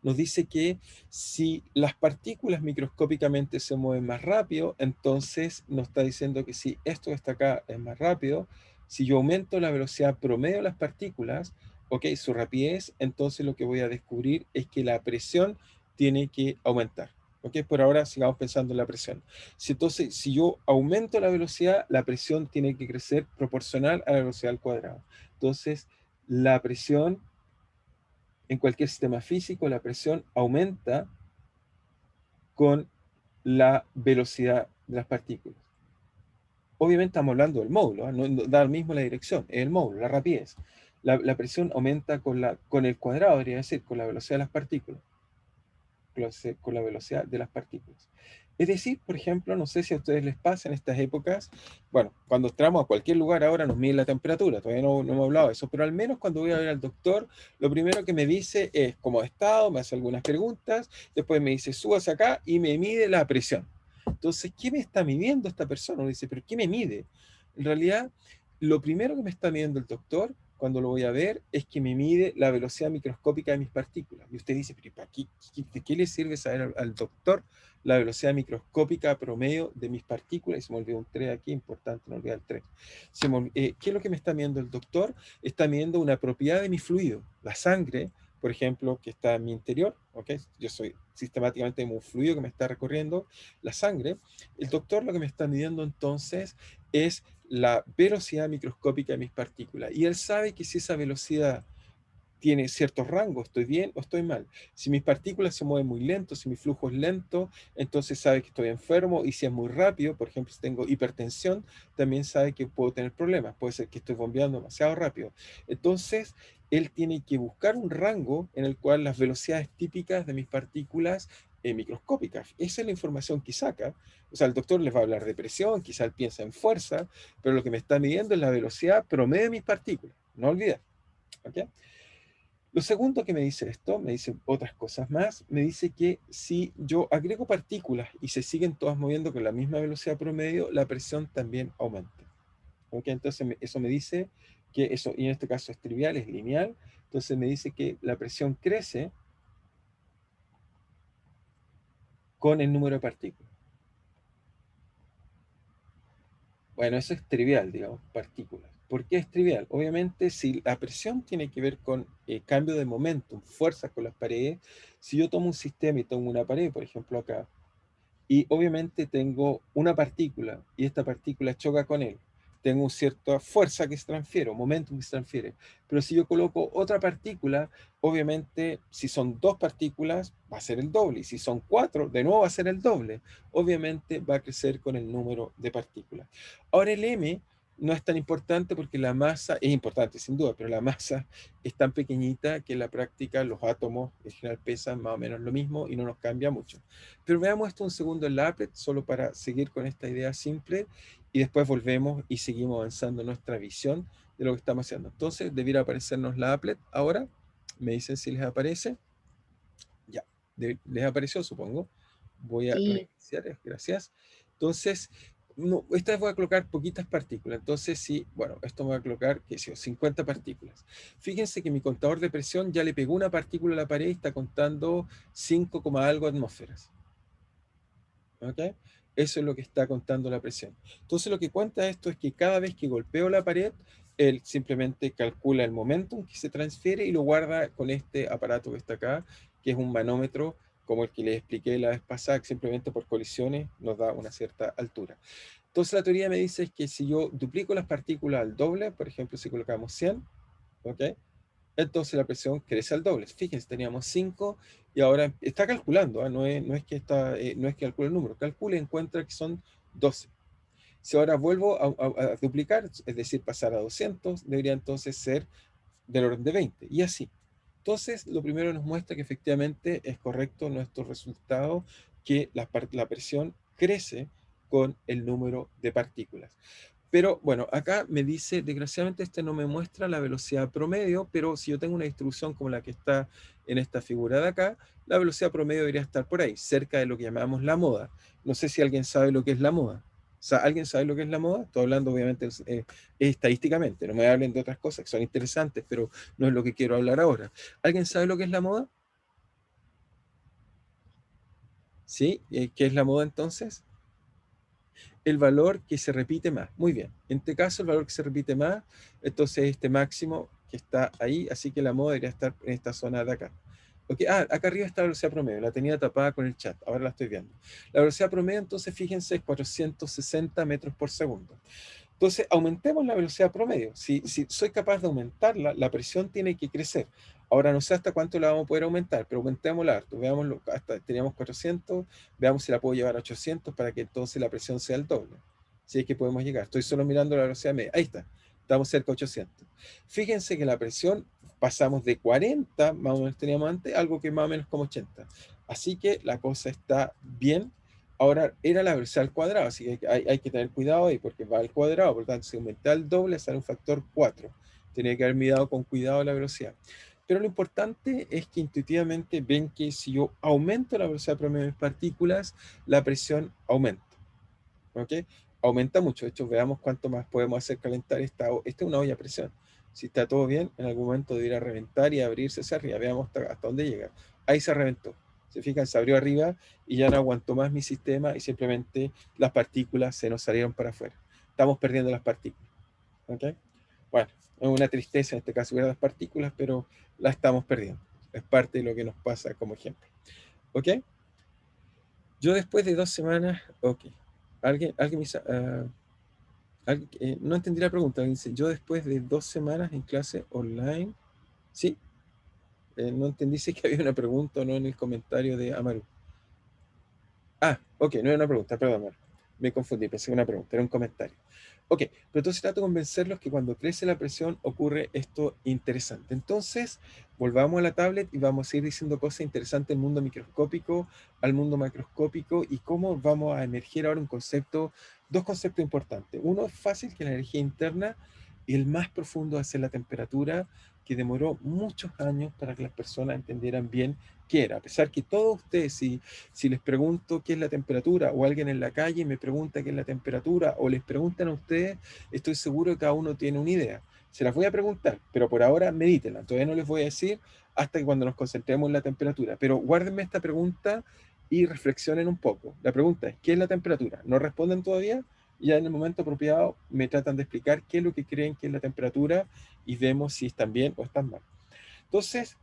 [SPEAKER 1] nos dice que si las partículas microscópicamente se mueven más rápido, entonces nos está diciendo que si esto que está acá es más rápido, si yo aumento la velocidad promedio de las partículas, ok, su rapidez, entonces lo que voy a descubrir es que la presión tiene que aumentar. Ok, por ahora sigamos pensando en la presión. Entonces, si yo aumento la velocidad, la presión tiene que crecer proporcional a la velocidad al cuadrado. Entonces, la presión en cualquier sistema físico, la presión aumenta con la velocidad de las partículas. Obviamente estamos hablando del módulo, ¿eh? No da lo mismo la dirección, es el módulo, la rapidez. La presión aumenta con el cuadrado, debería decir, con la velocidad de las partículas. Con la velocidad de las partículas. Es decir, por ejemplo, no sé si a ustedes les pasa en estas épocas, bueno, cuando entramos a cualquier lugar ahora nos miden la temperatura, todavía no hemos hablado de eso, pero al menos cuando voy a ver al doctor, lo primero que me dice es cómo ha estado, me hace algunas preguntas, después me dice súbase acá y me mide la presión. Entonces, ¿qué me está midiendo esta persona? Uno dice, ¿pero qué me mide? En realidad, lo primero que me está midiendo el doctor cuando lo voy a ver es que me mide la velocidad microscópica de mis partículas. Y usted dice, pero ¿para de qué le sirve saber al doctor la velocidad microscópica promedio de mis partículas? Y se me olvidó un 3 aquí, importante no olvidar el 3. ¿Qué es lo que me está midiendo el doctor? Está midiendo una propiedad de mi fluido, la sangre, por ejemplo, que está en mi interior, ¿ok? Yo soy sistemáticamente un fluido que me está recorriendo la sangre. El doctor lo que me está midiendo entonces es la velocidad microscópica de mis partículas. Y él sabe que si esa velocidad tiene ciertos rangos, estoy bien o estoy mal. Si mis partículas se mueven muy lento, si mi flujo es lento, entonces sabe que estoy enfermo. Y si es muy rápido, por ejemplo, si tengo hipertensión, también sabe que puedo tener problemas. Puede ser que estoy bombeando demasiado rápido. Entonces, él tiene que buscar un rango en el cual las velocidades típicas de mis partículas microscópicas. Esa es la información que saca. O sea, el doctor les va a hablar de presión, quizá él piensa en fuerza, pero lo que me está midiendo es la velocidad promedio de mis partículas. No olvidar. ¿Okay? Lo segundo que me dice esto, me dice otras cosas más, me dice que si yo agrego partículas y se siguen todas moviendo con la misma velocidad promedio, la presión también aumenta. ¿Ok? Entonces eso me dice que eso, y en este caso es trivial, es lineal, entonces me dice que la presión crece con el número de partículas. Bueno, eso es trivial, digamos, partículas. ¿Por qué es trivial? Obviamente, si la presión tiene que ver con cambio de momentum, fuerzas con las paredes, si yo tomo un sistema y tomo una pared, por ejemplo acá, y obviamente tengo una partícula y esta partícula choca con él. Tengo cierta fuerza que se transfiere, o momentum que se transfiere. Pero si yo coloco otra partícula, obviamente si son dos partículas va a ser el doble. Y si son cuatro, de nuevo va a ser el doble. Obviamente va a crecer con el número de partículas. Ahora el M no es tan importante porque la masa es importante sin duda, pero la masa es tan pequeñita que en la práctica los átomos en general pesan más o menos lo mismo y no nos cambia mucho. Pero veamos esto un segundo en la applet, solo para seguir con esta idea simple, y después volvemos y seguimos avanzando en nuestra visión de lo que estamos haciendo. Entonces, debiera aparecernos la applet ahora. Me dicen si les aparece. Ya, les apareció, supongo. Voy a
[SPEAKER 2] Sí,
[SPEAKER 1] reiniciar, gracias. Entonces, no, esta vez voy a colocar poquitas partículas. Entonces, sí, bueno, esto me va a colocar, qué sé yo, 50 partículas. Fíjense que mi contador de presión ya le pegó una partícula a la pared y está contando 5, algo atmósferas. ¿Ok? Eso es lo que está contando la presión. Entonces lo que cuenta esto es que cada vez que golpeo la pared, él simplemente calcula el momentum que se transfiere y lo guarda con este aparato que está acá, que es un manómetro como el que les expliqué la vez pasada, que simplemente por colisiones nos da una cierta altura. Entonces la teoría me dice que si yo duplico las partículas al doble, por ejemplo, si colocamos 100, ¿ok? Entonces la presión crece al doble. Fíjense, teníamos 5 y ahora está calculando, ¿eh? No es que calcule el número, calcula y encuentra que son 12. Si ahora vuelvo a duplicar, es decir, pasar a 200, debería entonces ser del orden de 20 y así. Entonces, lo primero nos muestra que efectivamente es correcto nuestro resultado, que la presión crece con el número de partículas. Pero bueno, acá me dice, desgraciadamente este no me muestra la velocidad promedio, pero si yo tengo una distribución como la que está en esta figura de acá, la velocidad promedio debería estar por ahí, cerca de lo que llamamos la moda. No sé si alguien sabe lo que es la moda. O sea, ¿alguien sabe lo que es la moda? Estoy hablando obviamente estadísticamente, no me hablen de otras cosas que son interesantes, pero no es lo que quiero hablar ahora. ¿Alguien sabe lo que es la moda? ¿Sí? ¿Qué es la moda entonces? El valor que se repite más. Muy bien. En este caso, el valor que se repite más, entonces este máximo que está ahí, así que la moda debería estar en esta zona de acá. Okay. Acá arriba está la velocidad promedio, la tenía tapada con el chat, ahora la estoy viendo. La velocidad promedio, entonces, fíjense, es 460 metros por segundo. Entonces, aumentemos la velocidad promedio. Si soy capaz de aumentarla, la presión tiene que crecer. Ahora no sé hasta cuánto la vamos a poder aumentar, pero aumentémosla harto. Veámoslo, hasta teníamos 400, veamos si la puedo llevar a 800 para que entonces la presión sea el doble. Si es que podemos llegar. Estoy solo mirando la velocidad media. Ahí está. Estamos cerca de 800. Fíjense que la presión pasamos de 40, más o menos teníamos antes, algo que más o menos como 80. Así que la cosa está bien. Ahora era la velocidad al cuadrado, así que hay que tener cuidado ahí porque va al cuadrado, por lo tanto, si aumenta el doble, sale un factor 4. Tenía que haber mirado con cuidado la velocidad. Pero lo importante es que intuitivamente ven que si yo aumento la velocidad promedio de mis partículas, la presión aumenta. ¿Ok? Aumenta mucho. De hecho, veamos cuánto más podemos hacer calentar esta es una olla a presión. Si está todo bien, en algún momento debería reventar y abrirse hacia arriba. Veamos hasta dónde llega. Ahí se reventó. Se fijan, se abrió arriba y ya no aguantó más mi sistema y simplemente las partículas se nos salieron para afuera. Estamos perdiendo las partículas. ¿Ok? Bueno, es una tristeza en este caso ver las partículas, pero las estamos perdiendo. Es parte de lo que nos pasa como ejemplo. ¿Ok? Yo después de 2 semanas, ok. Alguien me dice, no entendí la pregunta. Dice, yo después de 2 semanas en clase online, sí, no entendí si es que había una pregunta o no en el comentario de Amaru. Ok, no era una pregunta, perdón, Amaru. Me confundí, pensé que era una pregunta, era un comentario. Ok, pero entonces trato de convencerlos que cuando crece la presión ocurre esto interesante. Entonces, volvamos a la tablet y vamos a ir diciendo cosas interesantes del mundo microscópico al mundo macroscópico y cómo vamos a emerger ahora dos conceptos importantes. Uno es fácil, que es la energía interna, y el más profundo va a ser la temperatura, que demoró muchos años para que las personas entendieran bien qué era. A pesar que todos ustedes, si les pregunto qué es la temperatura, o alguien en la calle me pregunta qué es la temperatura, o les preguntan a ustedes, estoy seguro que cada uno tiene una idea. Se las voy a preguntar, pero por ahora medítenla. Todavía no les voy a decir hasta que cuando nos concentremos en la temperatura. Pero guárdenme esta pregunta y reflexionen un poco. La pregunta es, ¿qué es la temperatura? ¿No responden todavía? Ya en el momento apropiado me tratan de explicar qué es lo que creen que es la temperatura y vemos si están bien o están mal. Entonces,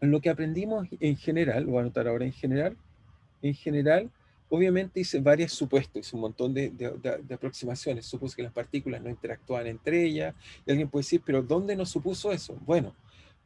[SPEAKER 1] lo que aprendimos en general, lo voy a anotar ahora en general, obviamente hice varios supuestos, hice un montón de aproximaciones. Supuse que las partículas no interactúan entre ellas, y alguien puede decir, pero ¿dónde nos supuso eso? Bueno,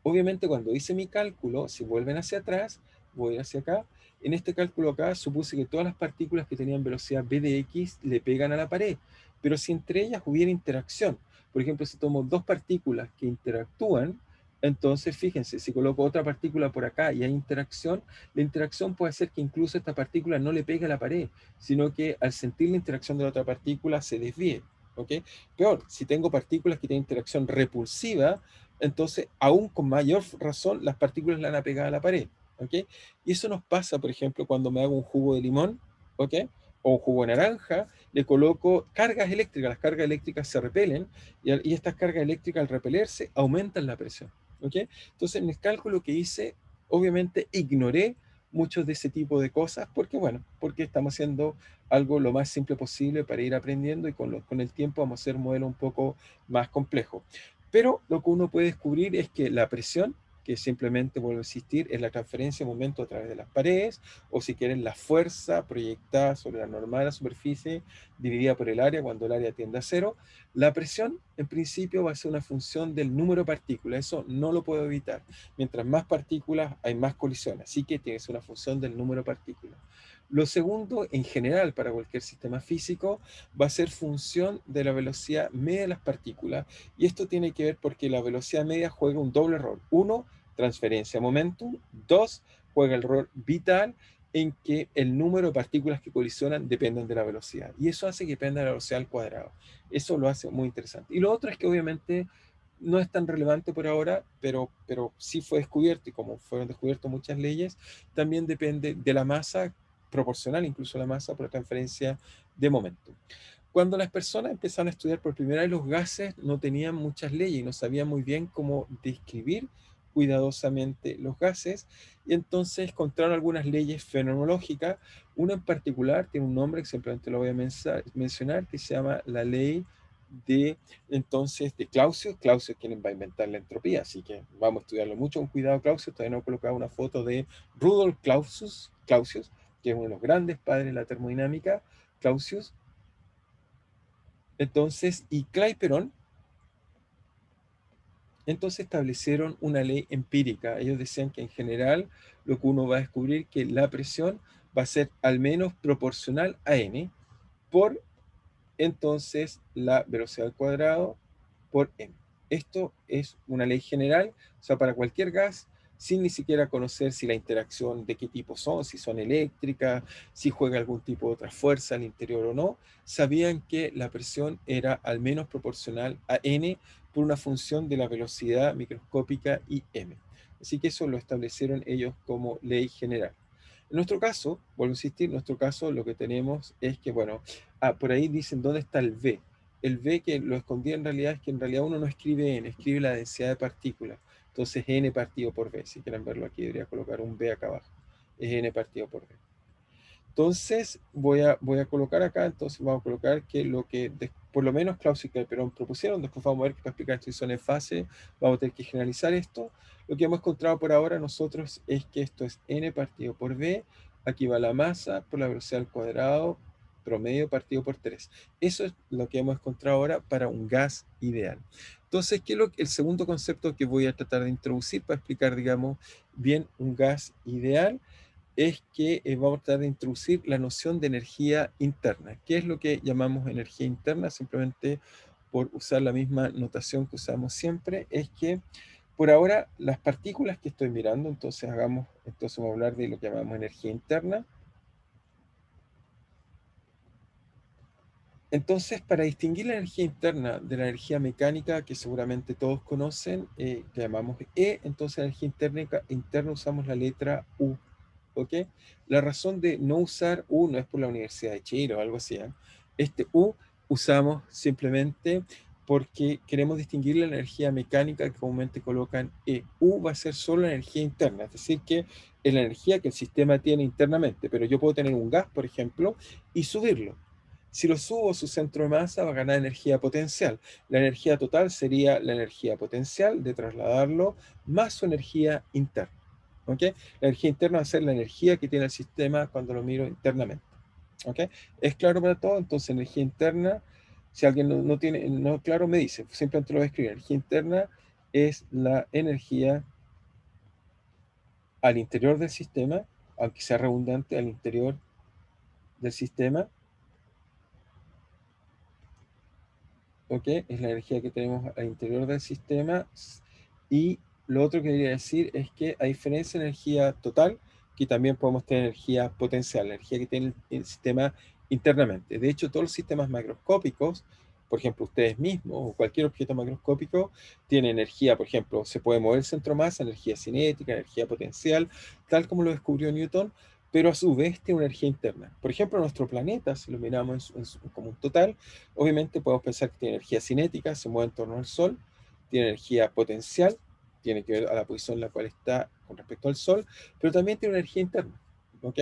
[SPEAKER 1] obviamente cuando hice mi cálculo, si vuelven hacia atrás, voy hacia acá, en este cálculo acá supuse que todas las partículas que tenían velocidad v de x le pegan a la pared, pero si entre ellas hubiera interacción, por ejemplo, si tomo dos partículas que interactúan, entonces fíjense, si coloco otra partícula por acá y hay interacción, la interacción puede hacer que incluso esta partícula no le pegue a la pared, sino que al sentir la interacción de la otra partícula se desvíe. ¿Ok? Peor, si tengo partículas que tienen interacción repulsiva, entonces aún con mayor razón las partículas le van a pegar a la pared. ¿Ok? Y eso nos pasa, por ejemplo, cuando me hago un jugo de limón, ¿ok? O un jugo de naranja, le coloco cargas eléctricas, las cargas eléctricas se repelen y estas cargas eléctricas al repelerse aumentan la presión. ¿Ok? Entonces en el cálculo que hice obviamente ignoré muchos de ese tipo de cosas porque, bueno, porque estamos haciendo algo lo más simple posible para ir aprendiendo y con el tiempo vamos a hacer un modelo un poco más complejo. Pero lo que uno puede descubrir es que la presión, que simplemente vuelve a existir, es la transferencia de momento a través de las paredes, o si quieren, la fuerza proyectada sobre la normal de la superficie dividida por el área cuando el área tiende a cero. La presión, en principio, va a ser una función del número de partículas, eso no lo puedo evitar. Mientras más partículas, hay más colisiones, así que tiene que ser una función del número de partículas. Lo segundo, en general, para cualquier sistema físico, va a ser función de la velocidad media de las partículas, y esto tiene que ver porque la velocidad media juega un doble rol. Uno, transferencia de momentum. Dos, juega el rol vital en que el número de partículas que colisionan dependen de la velocidad. Y eso hace que dependa de la velocidad al cuadrado. Eso lo hace muy interesante. Y lo otro es que obviamente no es tan relevante por ahora, pero sí fue descubierto, y como fueron descubiertas muchas leyes, también depende de la masa proporcional, incluso la masa por la transferencia de momento. Cuando las personas empezaron a estudiar por primera vez los gases, no tenían muchas leyes y no sabían muy bien cómo describir cuidadosamente los gases, y entonces encontraron algunas leyes fenomenológicas. Una en particular tiene un nombre que simplemente lo voy a mencionar, que se llama la ley de Clausius. Clausius es quien va a inventar la entropía, así que vamos a estudiarlo mucho con cuidado. Clausius, todavía no he colocado una foto de Rudolf Clausius, que es uno de los grandes padres de la termodinámica. Clausius, entonces, y Clapeyron, entonces establecieron una ley empírica. Ellos decían que en general lo que uno va a descubrir que la presión va a ser al menos proporcional a n por entonces la velocidad al cuadrado por m. Esto es una ley general, o sea, para cualquier gas, sin ni siquiera conocer si la interacción de qué tipo son, si son eléctricas, si juega algún tipo de otra fuerza al interior o no, sabían que la presión era al menos proporcional a n por una función de la velocidad microscópica y m. Así que eso lo establecieron ellos como ley general. En nuestro caso, vuelvo a insistir, en nuestro caso lo que tenemos es que, bueno, por ahí dicen dónde está el V. El V que lo escondí en realidad es que en realidad uno no escribe N, escribe la densidad de partículas. Entonces N partido por V. Si quieren verlo aquí, debería colocar un V acá abajo. Es N partido por V. Entonces voy a colocar acá, entonces vamos a colocar que lo que por lo menos Clausius y Perón propusieron, después vamos a ver que para explicar esto son en fase, vamos a tener que generalizar esto. Lo que hemos encontrado por ahora nosotros es que esto es n partido por v, aquí va la masa por la velocidad al cuadrado, promedio partido por 3. Eso es lo que hemos encontrado ahora para un gas ideal. Entonces, ¿qué es el segundo concepto que voy a tratar de introducir para explicar, digamos, bien un gas ideal? Es que vamos a tratar de introducir la noción de energía interna. ¿Qué es lo que llamamos energía interna? Simplemente por usar la misma notación que usamos siempre, es que por ahora las partículas que estoy mirando, entonces vamos a hablar de lo que llamamos energía interna. Entonces, para distinguir la energía interna de la energía mecánica, que seguramente todos conocen, que llamamos E, entonces la energía interna usamos la letra U. ¿Ok? La razón de no usar U no es por la Universidad de Chile o algo así. ¿Eh? Este U usamos simplemente porque queremos distinguir la energía mecánica que comúnmente colocan E. U va a ser solo la energía interna, es decir, que es la energía que el sistema tiene internamente, pero yo puedo tener un gas, por ejemplo, y subirlo. Si lo subo, su centro de masa va a ganar energía potencial. La energía total sería la energía potencial de trasladarlo más su energía interna. ¿Ok? La energía interna va a ser la energía que tiene el sistema cuando lo miro internamente. ¿Ok? ¿Es claro para todo? Entonces, energía interna, si alguien no tiene no claro, me dice, simplemente lo voy a escribir. Energía interna es la energía al interior del sistema, aunque sea redundante, al interior del sistema. ¿Ok? Es la energía que tenemos al interior del sistema. Y lo otro que quería decir es que a diferencia de energía total, que también podemos tener energía potencial, la energía que tiene el sistema internamente. De hecho, todos los sistemas macroscópicos, por ejemplo, ustedes mismos o cualquier objeto macroscópico, tiene energía, por ejemplo, se puede mover el centro masa, energía cinética, energía potencial, tal como lo descubrió Newton, pero a su vez tiene una energía interna. Por ejemplo, nuestro planeta, si lo miramos como un total, obviamente podemos pensar que tiene energía cinética, se mueve en torno al Sol, tiene energía potencial, tiene que ver a la posición en la cual está con respecto al Sol, pero también tiene una energía interna. ¿Ok?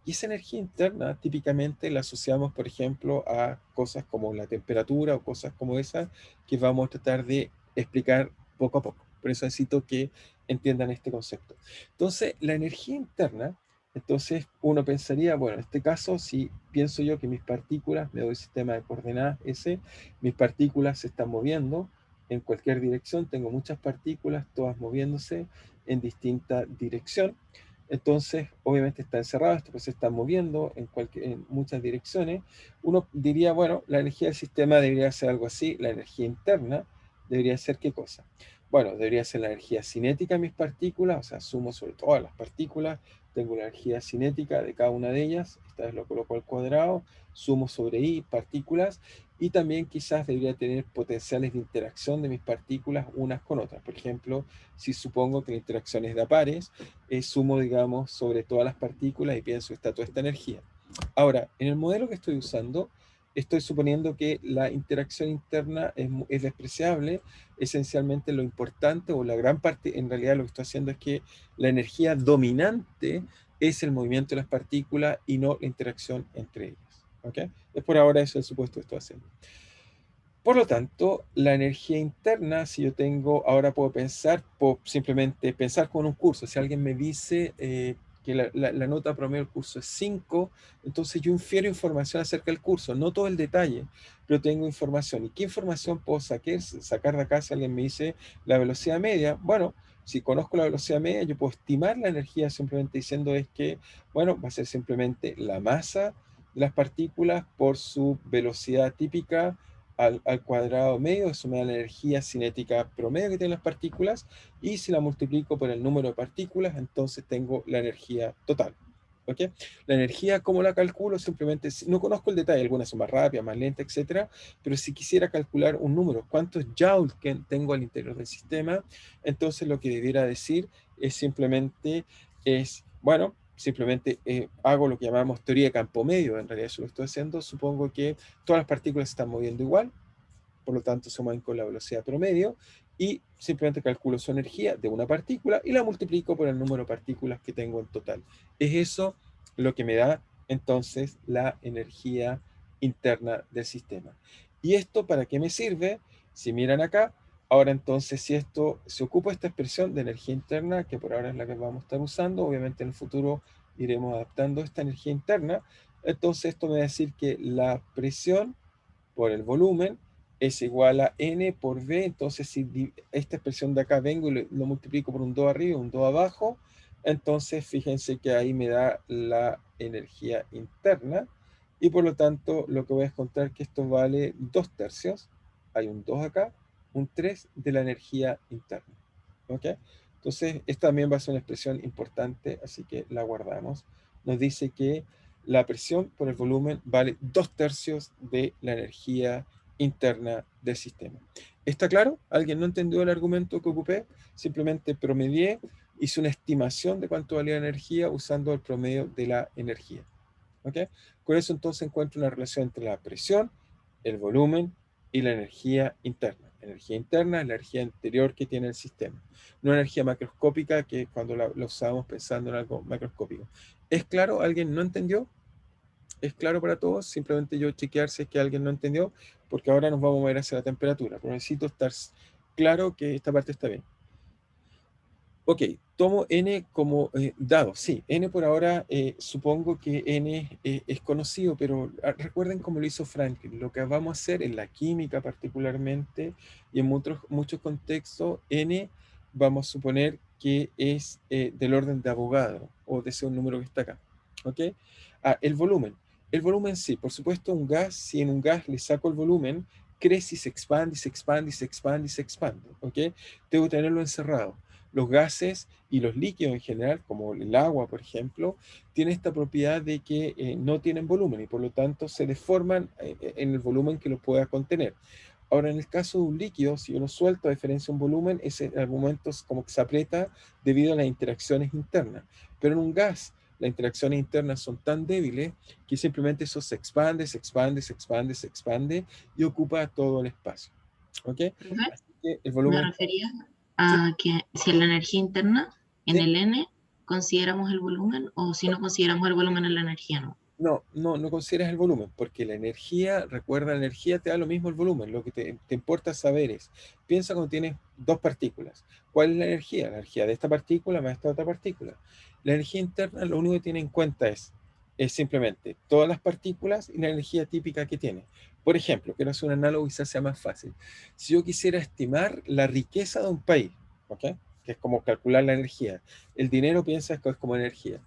[SPEAKER 1] Y esa energía interna típicamente la asociamos, por ejemplo, a cosas como la temperatura o cosas como esas que vamos a tratar de explicar poco a poco. Por eso necesito que entiendan este concepto. Entonces, la energía interna, entonces uno pensaría, bueno, en este caso, si pienso yo que mis partículas, me doy el sistema de coordenadas S, mis partículas se están moviendo en cualquier dirección, tengo muchas partículas, todas moviéndose en distinta dirección. Entonces, obviamente está encerrado, esto pues se está moviendo en muchas direcciones. Uno diría, bueno, la energía del sistema debería ser algo así, la energía interna debería ser ¿qué cosa? Bueno, debería ser la energía cinética de mis partículas, o sea, sumo sobre todas las partículas, tengo la energía cinética de cada una de ellas, esta vez lo coloco al cuadrado, sumo sobre i partículas, y también quizás debería tener potenciales de interacción de mis partículas unas con otras. Por ejemplo, si supongo que la interacción es de a pares, sumo, digamos, sobre todas las partículas y pienso que está toda esta energía. Ahora, en el modelo que estoy usando, estoy suponiendo que la interacción interna es despreciable. Esencialmente lo importante o la gran parte, en realidad lo que estoy haciendo es que la energía dominante es el movimiento de las partículas y no la interacción entre ellas. ¿Ok? Es por ahora eso el supuesto que estoy haciendo. Por lo tanto, la energía interna, si yo tengo, ahora puedo simplemente pensar con un curso. Si alguien me dice que la nota promedio del curso es 5, entonces yo infiero información acerca del curso, no todo el detalle, pero tengo información. ¿Y qué información puedo sacar de acá si alguien me dice la velocidad media? Bueno, si conozco la velocidad media, yo puedo estimar la energía simplemente diciendo es que, bueno, va a ser simplemente la masa de las partículas por su velocidad típica al cuadrado medio, eso me da la energía cinética promedio que tienen las partículas, y si la multiplico por el número de partículas, entonces tengo la energía total. ¿Ok? La energía, ¿cómo la calculo? Simplemente, no conozco el detalle, algunas son más rápidas, más lentas, etcétera, pero si quisiera calcular un número, cuántos joules que tengo al interior del sistema, entonces lo que debiera decir es simplemente, bueno, simplemente hago lo que llamamos teoría de campo medio, en realidad eso lo estoy haciendo, supongo que todas las partículas se están moviendo igual, por lo tanto se mueven con la velocidad promedio, y simplemente calculo su energía de una partícula y la multiplico por el número de partículas que tengo en total. Es eso lo que me da entonces la energía interna del sistema. ¿Y esto para qué me sirve? Si miran acá, ahora entonces si esto se ocupa esta expresión de energía interna, que por ahora es la que vamos a estar usando, obviamente en el futuro iremos adaptando esta energía interna, entonces esto me va a decir que la presión por el volumen es igual a n por v. Entonces, si esta expresión de acá vengo y lo multiplico por un 2 arriba y un 2 abajo, entonces fíjense que ahí me da la energía interna, y por lo tanto lo que voy a encontrar es que esto vale 2 tercios, hay un 2 acá, un 3 de la energía interna. ¿Ok? Entonces, esta también va a ser una expresión importante, así que la guardamos. Nos dice que la presión por el volumen vale 2/3 de la energía interna del sistema. ¿Está claro? ¿Alguien no entendió el argumento que ocupé? Simplemente promedié, hice una estimación de cuánto valía la energía usando el promedio de la energía. ¿Ok? Con eso entonces encuentro una relación entre la presión, el volumen y la energía interna. Energía interna es la energía interior que tiene el sistema, no energía macroscópica que cuando la usábamos pensando en algo macroscópico. ¿Es claro? ¿Alguien no entendió? ¿Es claro para todos? Simplemente yo chequear si es que alguien no entendió, porque ahora nos vamos a mover hacia la temperatura, pero necesito estar claro que esta parte está bien. Ok, tomo n como dado. Sí, n por ahora supongo que n es conocido, pero recuerden cómo lo hizo Franklin. Lo que vamos a hacer en la química particularmente y en muchos contextos, n vamos a suponer que es del orden de Avogadro o de ese un número que está acá. ¿Ok? El volumen. El volumen sí, por supuesto un gas, si en un gas le saco el volumen, crece y se expande y se expande y se expande y se expande. ¿Ok? Tengo que tenerlo encerrado. Los gases y los líquidos en general, como el agua, por ejemplo, tienen esta propiedad de que no tienen volumen y por lo tanto se deforman en el volumen que los pueda contener. Ahora, en el caso de un líquido, si yo lo suelto a diferencia de un volumen, ese en algún momento como que se aprieta debido a las interacciones internas. Pero en un gas, las interacciones internas son tan débiles que simplemente eso se expande, se expande, se expande, se expande y ocupa todo el espacio. ¿Ok?
[SPEAKER 2] Profe,
[SPEAKER 1] Así que el
[SPEAKER 2] me
[SPEAKER 1] volumen...
[SPEAKER 2] refería
[SPEAKER 1] ¿Sí?
[SPEAKER 2] a que si en la energía interna, en
[SPEAKER 1] ¿Sí?
[SPEAKER 2] el N, consideramos el volumen o si no consideramos el volumen en la energía, no.
[SPEAKER 1] No consideras el volumen, porque la energía, recuerda, la energía te da lo mismo el volumen, lo que te importa saber es, piensa cuando tienes dos partículas, ¿cuál es la energía? La energía de esta partícula más esta otra partícula. La energía interna lo único que tiene en cuenta es simplemente todas las partículas y la energía típica que tiene. Por ejemplo, quiero hacer un análogo y quizás sea más fácil. Si yo quisiera estimar la riqueza de un país, ¿ok? Que es como calcular la energía. El dinero piensa que es como energía.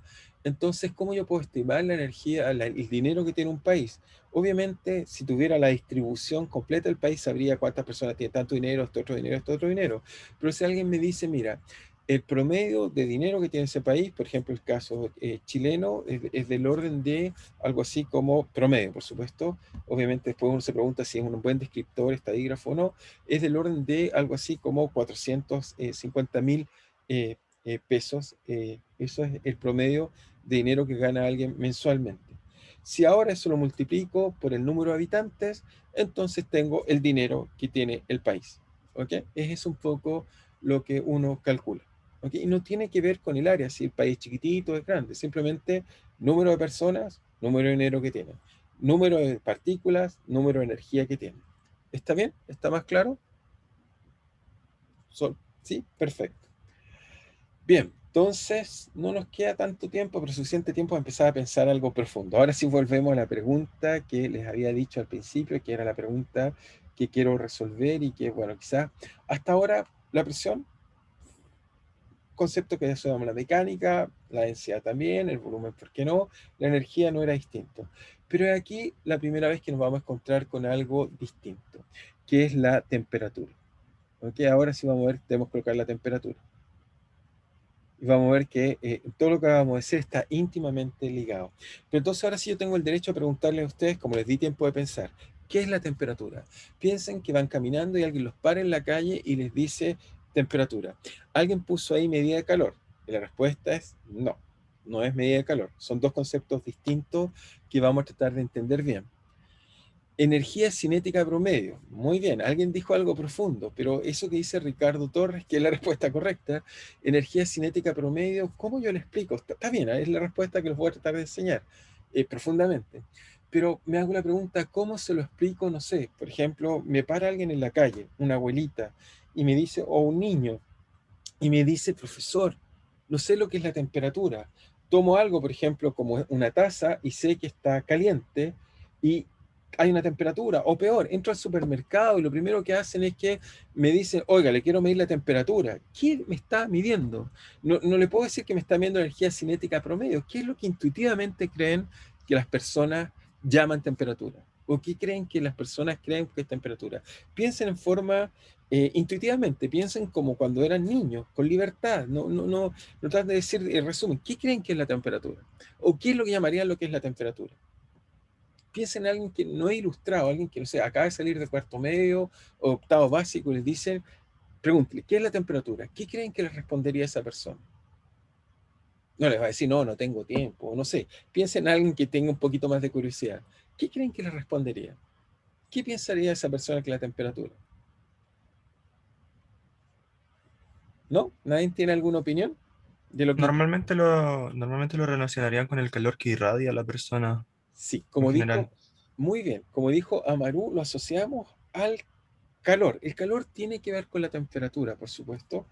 [SPEAKER 1] Entonces, ¿cómo yo puedo estimar la energía, el dinero que tiene un país? Obviamente, si tuviera la distribución completa del país, sabría cuántas personas tienen tanto dinero, este otro dinero, este otro dinero. Pero si alguien me dice, mira, el promedio de dinero que tiene ese país, por ejemplo, el caso chileno, es del orden de algo así como promedio, por supuesto. Obviamente, después uno se pregunta si es un buen descriptor, estadígrafo o no. Es del orden de algo así como 450.000 pesos. Eso es el promedio de dinero que gana alguien mensualmente. Si ahora eso lo multiplico por el número de habitantes, entonces tengo el dinero que tiene el país. ¿Ok? Es un poco lo que uno calcula. ¿Ok? Y no tiene que ver con el área, si el país es chiquitito o es grande, simplemente número de personas, número de dinero que tienen, número de partículas, número de energía que tienen. ¿Está bien? ¿Está más claro? ¿Sí? Perfecto. Bien, entonces no nos queda tanto tiempo, pero suficiente tiempo para empezar a pensar algo profundo. Ahora sí volvemos a la pregunta que les había dicho al principio, que era la pregunta que quiero resolver y que, bueno, quizás hasta ahora la presión, concepto que estudiamos la mecánica, la densidad también, el volumen, ¿por qué no? La energía no era distinto. Pero aquí la primera vez que nos vamos a encontrar con algo distinto, que es la temperatura. ¿Ok? Ahora sí vamos a ver, tenemos que colocar la temperatura. Y vamos a ver que todo lo que acabamos de decir está íntimamente ligado. Pero entonces ahora sí yo tengo el derecho a preguntarles a ustedes, como les di tiempo de pensar, ¿qué es la temperatura? Piensen que van caminando y alguien los para en la calle y les dice temperatura. Alguien puso ahí medida de calor. Y la respuesta es no, no es medida de calor. Son dos conceptos distintos que vamos a tratar de entender bien. Energía cinética promedio. Muy bien, alguien dijo algo profundo, pero eso que dice Ricardo Torres, que es la respuesta correcta, energía cinética promedio, ¿cómo yo le explico? Está bien, es la respuesta que les voy a tratar de enseñar profundamente. Pero me hago la pregunta, ¿cómo se lo explico? No sé, por ejemplo, me para alguien en la calle, una abuelita, y me dice, o un niño, y me dice, profesor, no sé lo que es la temperatura. Tomo algo, por ejemplo, como una taza y sé que está caliente y hay una temperatura. O peor, entro al supermercado y lo primero que hacen es que me dicen, oiga, le quiero medir la temperatura. ¿Qué me está midiendo? No le puedo decir que me está midiendo energía cinética promedio. ¿Qué es lo que intuitivamente creen que las personas llaman temperatura? ¿O qué creen que las personas creen que es temperatura? Piensen en forma intuitivamente, piensen como cuando eran niños, con libertad, no traten de decir, resumen, ¿qué creen que es la temperatura? ¿O qué es lo que llamarían lo que es la temperatura? Piensen en alguien que no es ilustrado, alguien que, no sé, acaba de salir de cuarto medio o octavo básico y les dicen, pregúntenle, ¿qué es la temperatura? ¿Qué creen que les respondería esa persona? No les va a decir, no tengo tiempo, no sé. Piensen en alguien que tenga un poquito más de curiosidad. ¿Qué creen que les respondería? ¿Qué pensaría esa persona que es la temperatura? ¿No? ¿Nadie tiene alguna opinión de lo que...
[SPEAKER 3] Normalmente lo relacionarían con el calor que irradia a la persona
[SPEAKER 1] Sí,
[SPEAKER 3] en
[SPEAKER 1] como dijo,
[SPEAKER 3] general.
[SPEAKER 1] muy bien, como dijo Amaru, lo asociamos al calor. El calor tiene que ver con la temperatura, por supuesto.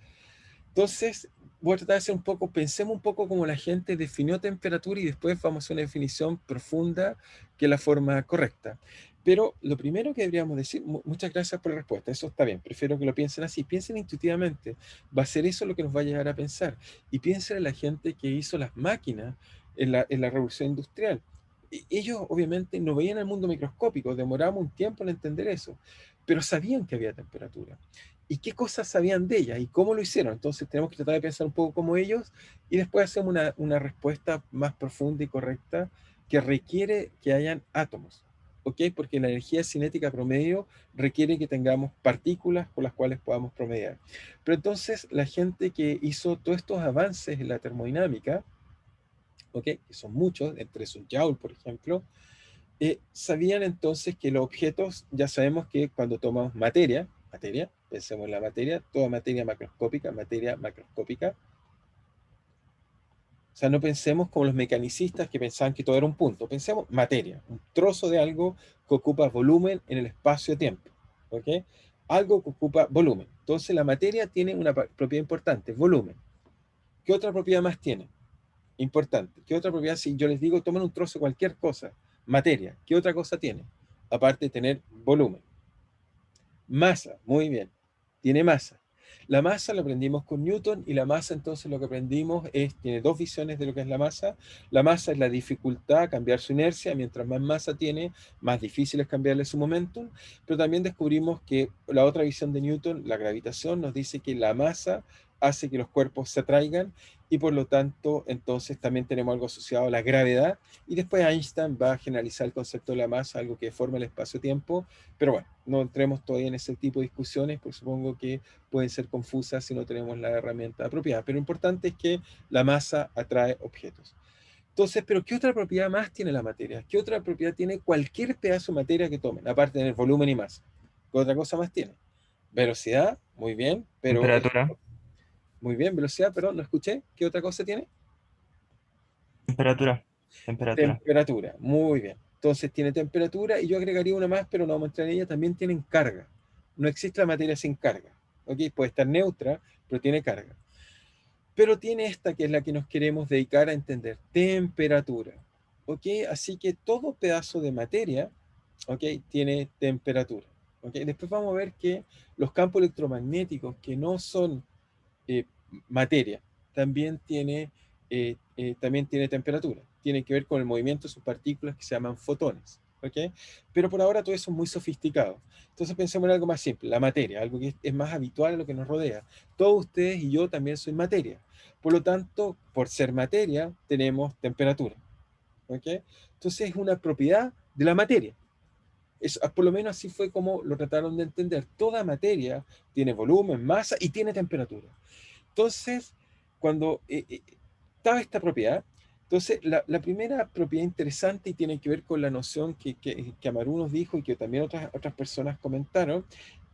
[SPEAKER 1] Entonces, voy a tratar de hacer un poco, pensemos un poco como la gente definió temperatura y después vamos a hacer una definición profunda que es la forma correcta. Pero lo primero que deberíamos decir, muchas gracias por la respuesta, eso está bien, prefiero que lo piensen así, piensen intuitivamente, va a ser eso lo que nos va a llevar a pensar. Y piensen en la gente que hizo las máquinas en la revolución industrial. Ellos obviamente no veían el mundo microscópico, demoramos un tiempo en entender eso, pero sabían que había temperatura y qué cosas sabían de ellas y cómo lo hicieron. Entonces tenemos que tratar de pensar un poco como ellos y después hacemos una respuesta más profunda y correcta que requiere que hayan átomos, ¿ok? Porque la energía cinética promedio requiere que tengamos partículas por las cuales podamos promediar. Pero entonces la gente que hizo todos estos avances en la termodinámica, ¿ok? Que son muchos, entre esos Joule, por ejemplo, sabían entonces que los objetos, ya sabemos que cuando tomamos materia, pensemos en la materia, toda materia macroscópica, o sea, no pensemos como los mecanicistas que pensaban que todo era un punto, pensemos materia, un trozo de algo que ocupa volumen en el espacio-tiempo, ¿ok? Algo que ocupa volumen. Entonces la materia tiene una propiedad importante, volumen. ¿Qué otra propiedad más tiene? Importante. ¿Qué otra propiedad? Si yo les digo, tomen un trozo de cualquier cosa, materia, ¿qué otra cosa tiene? Aparte de tener volumen. Masa, muy bien. Tiene masa. La masa la aprendimos con Newton y la masa entonces lo que aprendimos es, tiene dos visiones de lo que es la masa. La masa es la dificultad, cambiar su inercia, mientras más masa tiene, más difícil es cambiarle su momentum, pero también descubrimos que la otra visión de Newton, la gravitación, nos dice que la masa hace que los cuerpos se atraigan y por lo tanto entonces también tenemos algo asociado a la gravedad y después Einstein va a generalizar el concepto de la masa, algo que forma el espacio-tiempo, pero bueno, no entremos todavía en ese tipo de discusiones, porque supongo que pueden ser confusas si no tenemos la herramienta apropiada. Pero lo importante es que la masa atrae objetos. Entonces, ¿pero qué otra propiedad más tiene la materia? ¿Qué otra propiedad tiene cualquier pedazo de materia que tomen, aparte de tener volumen y masa? ¿Qué otra cosa más tiene? Velocidad, muy bien, pero
[SPEAKER 3] Temperatura,
[SPEAKER 1] muy bien, velocidad, pero no escuché. ¿Qué otra cosa tiene?
[SPEAKER 3] temperatura, temperatura.
[SPEAKER 1] Temperatura, muy bien. Entonces tiene temperatura y yo agregaría una más, pero no vamos a entrar en ella, también tienen carga. No existe la materia sin carga. ¿Ok? Puede estar neutra, pero tiene carga. Pero tiene esta que es la que nos queremos dedicar a entender, temperatura. ¿Ok? Así que todo pedazo de materia, ¿ok? Tiene temperatura. ¿Ok? Después vamos a ver que los campos electromagnéticos que no son eh, materia, también tiene temperatura. Tiene que ver con el movimiento de sus partículas que se llaman fotones. ¿Ok? Pero por ahora todo eso es muy sofisticado. Entonces pensemos en algo más simple, la materia, algo que es más habitual a lo que nos rodea. Todos ustedes y yo también soy materia. Por lo tanto, por ser materia, tenemos temperatura. ¿Ok? Entonces es una propiedad de la materia. Por lo menos así fue como lo trataron de entender. Toda materia tiene volumen, masa y tiene temperatura. Entonces, cuando estaba esta propiedad, entonces la primera propiedad interesante y tiene que ver con la noción que Amaru nos dijo y que también otras personas comentaron,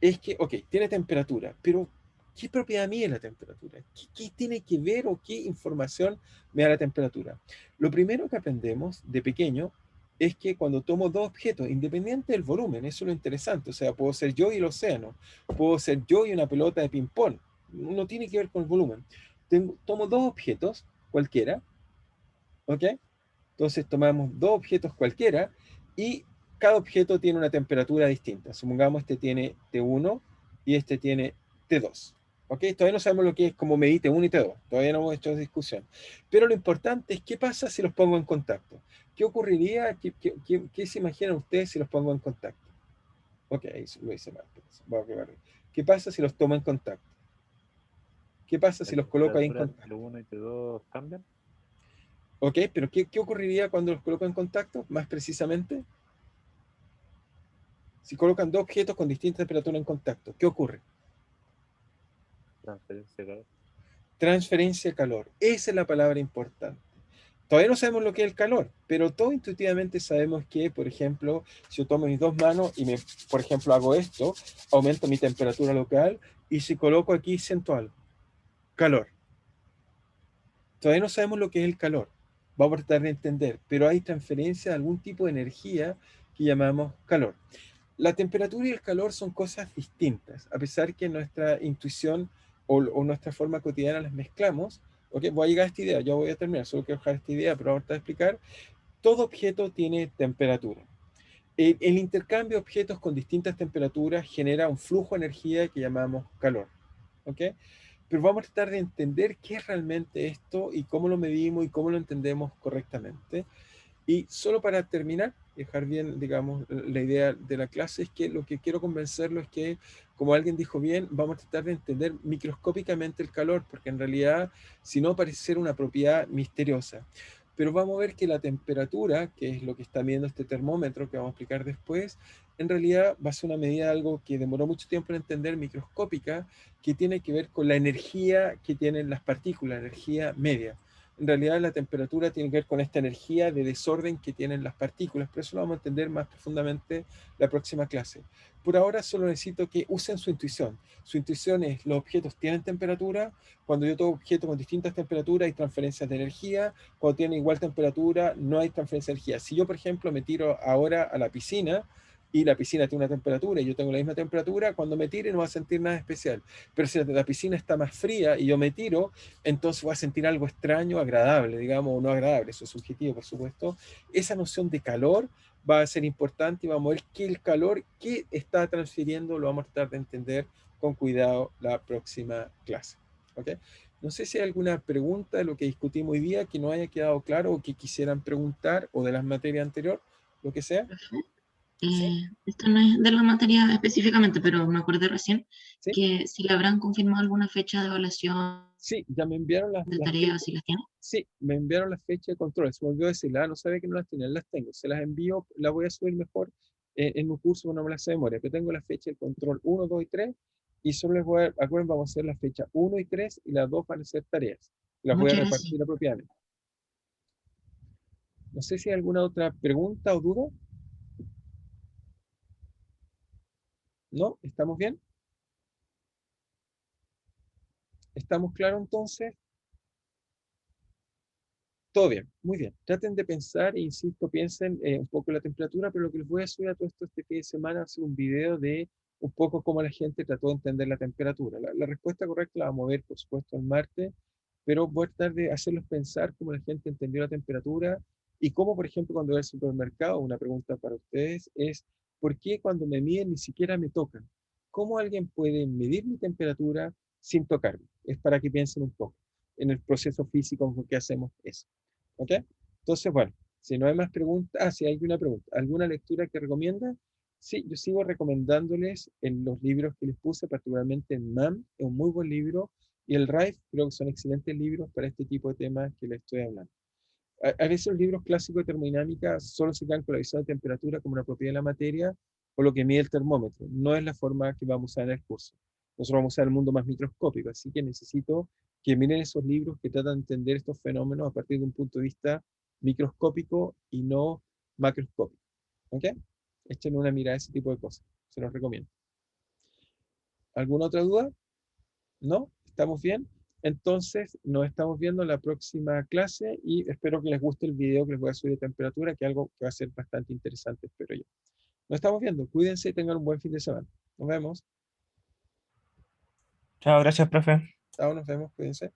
[SPEAKER 1] es que, ok, tiene temperatura, pero ¿qué propiedad mide la temperatura? ¿Qué tiene que ver o qué información me da la temperatura? Lo primero que aprendemos de pequeño es que cuando tomo dos objetos, independiente del volumen, eso es lo interesante, o sea, puedo ser yo y el océano, puedo ser yo y una pelota de ping-pong, no tiene que ver con el volumen. Tomo dos objetos cualquiera, ¿ok? Entonces tomamos dos objetos cualquiera y cada objeto tiene una temperatura distinta. Supongamos este tiene T1 y este tiene T2. ¿Ok? Todavía no sabemos lo que es como medir T1 y T2. Todavía no hemos hecho esa discusión. Pero lo importante es qué pasa si los pongo en contacto. ¿Qué ocurriría? ¿Qué se imaginan ustedes si los pongo en contacto? Ok, eso lo hice mal. Voy a probar. ¿Qué pasa si los tomo en contacto? ¿Qué pasa
[SPEAKER 4] La
[SPEAKER 1] si los coloco ahí en
[SPEAKER 4] temperatura
[SPEAKER 1] contacto?
[SPEAKER 4] T1 y T2 cambian.
[SPEAKER 1] Ok, pero ¿qué ocurriría cuando los coloco en contacto? Más precisamente, si colocan dos objetos con distinta temperatura en contacto, ¿qué ocurre?
[SPEAKER 4] Transferencia de calor.
[SPEAKER 1] Transferencia de calor. Esa es la palabra importante. Todavía no sabemos lo que es el calor, pero todos intuitivamente sabemos que, por ejemplo, si yo tomo mis dos manos y por ejemplo, hago esto, aumento mi temperatura local y si coloco aquí siento algo, calor. Todavía no sabemos lo que es el calor. Vamos a tratar de entender, pero hay transferencia de algún tipo de energía que llamamos calor. La temperatura y el calor son cosas distintas, a pesar que nuestra intuición o nuestra forma cotidiana las mezclamos. ¿Ok? Voy a llegar a esta idea, ya voy a terminar, solo quiero dejar esta idea, pero ahora te voy a explicar. Todo objeto tiene temperatura. El intercambio de objetos con distintas temperaturas genera un flujo de energía que llamamos calor. ¿Ok? Pero vamos a tratar de entender qué es realmente esto y cómo lo medimos y cómo lo entendemos correctamente. Y solo para terminar, dejar bien, digamos, la idea de la clase es que lo que quiero convencerlo es que, como alguien dijo bien, vamos a tratar de entender microscópicamente el calor, porque en realidad, si no, parece ser una propiedad misteriosa. Pero vamos a ver que la temperatura, que es lo que está midiendo este termómetro que vamos a explicar después, en realidad va a ser una medida de algo que demoró mucho tiempo en entender, microscópica, que tiene que ver con la energía que tienen las partículas, energía media. En realidad la temperatura tiene que ver con esta energía de desorden que tienen las partículas, pero eso lo vamos a entender más profundamente la próxima clase. Por ahora solo necesito que usen su intuición. Su intuición es, los objetos tienen temperatura, cuando yo toco objetos con distintas temperaturas hay transferencias de energía, cuando tienen igual temperatura no hay transferencia de energía. Si yo, por ejemplo, me tiro ahora a la piscina, y la piscina tiene una temperatura y yo tengo la misma temperatura, cuando me tire no va a sentir nada especial. Pero si la piscina está más fría y yo me tiro, entonces voy a sentir algo extraño, agradable, digamos, o no agradable, eso es subjetivo, por supuesto. Esa noción de calor va a ser importante y vamos a ver que el calor que está transfiriendo lo vamos a tratar de entender con cuidado la próxima clase. ¿Ok? No sé si hay alguna pregunta de lo que discutimos hoy día que no haya quedado claro o que quisieran preguntar o de las materias anteriores, lo que sea.
[SPEAKER 2] Profe,
[SPEAKER 1] ¿Sí?
[SPEAKER 2] esto no es de la materia específicamente, pero me acordé recién
[SPEAKER 1] ¿Sí?
[SPEAKER 2] que si le habrán confirmado alguna fecha de evaluación
[SPEAKER 1] Sí, ya me enviaron
[SPEAKER 2] de
[SPEAKER 1] las
[SPEAKER 2] tareas,
[SPEAKER 1] fechas.
[SPEAKER 2] si las tiene.
[SPEAKER 1] Sí, me enviaron las fechas de control. Se me olvidó decirla, no sabía que no las tenía, las tengo. Se las envío, las voy a subir mejor en un curso cuando no me las sé de memoria. Pero tengo la fecha de control 1, 2 y 3 y solo les voy a, acuérdense, vamos a hacer la fecha 1 y 3 y las dos van a ser tareas. Las voy a
[SPEAKER 2] Muchas gracias.
[SPEAKER 1] repartir apropiadamente. No sé si hay alguna otra pregunta o duda. ¿No? ¿Estamos bien? ¿Estamos claros entonces? Todo bien, muy bien. Traten de pensar, e insisto, piensen un poco en la temperatura, pero lo que les voy a subir a todo esto este fin de semana va a ser un video de un poco cómo la gente trató de entender la temperatura. La respuesta correcta la vamos a ver, por supuesto, el martes, pero voy a tratar de hacerlos pensar cómo la gente entendió la temperatura y cómo, por ejemplo, cuando voy al supermercado, una pregunta para ustedes es, ¿por qué cuando me miden ni siquiera me tocan? ¿Cómo alguien puede medir mi temperatura sin tocarme? Es para que piensen un poco en el proceso físico con que hacemos eso. ¿Ok? Entonces, bueno, si no hay más preguntas, si hay una pregunta, ¿alguna lectura que recomienda? Sí, yo sigo recomendándoles en los libros que les puse, particularmente en MAM, es un muy buen libro, y el RAIF, creo que son excelentes libros para este tipo de temas que les estoy hablando. A veces los libros clásicos de termodinámica solo se quedan con la visión de temperatura como una propiedad de la materia o lo que mide el termómetro. No es la forma que vamos a usar en el curso. Nosotros vamos a usar el mundo más microscópico, así que necesito que miren esos libros que tratan de entender estos fenómenos a partir de un punto de vista microscópico y no macroscópico. ¿Ok? Echen una mirada a ese tipo de cosas. Se los recomiendo. ¿Alguna otra duda? ¿No? ¿Estamos bien? Entonces, nos estamos viendo en la próxima clase y espero que les guste el video que les voy a subir de temperatura, que es algo que va a ser bastante interesante, espero yo. Nos estamos viendo. Cuídense y tengan un buen fin de semana. Nos vemos.
[SPEAKER 3] Chao, gracias, profe.
[SPEAKER 1] Chao, nos vemos. Cuídense.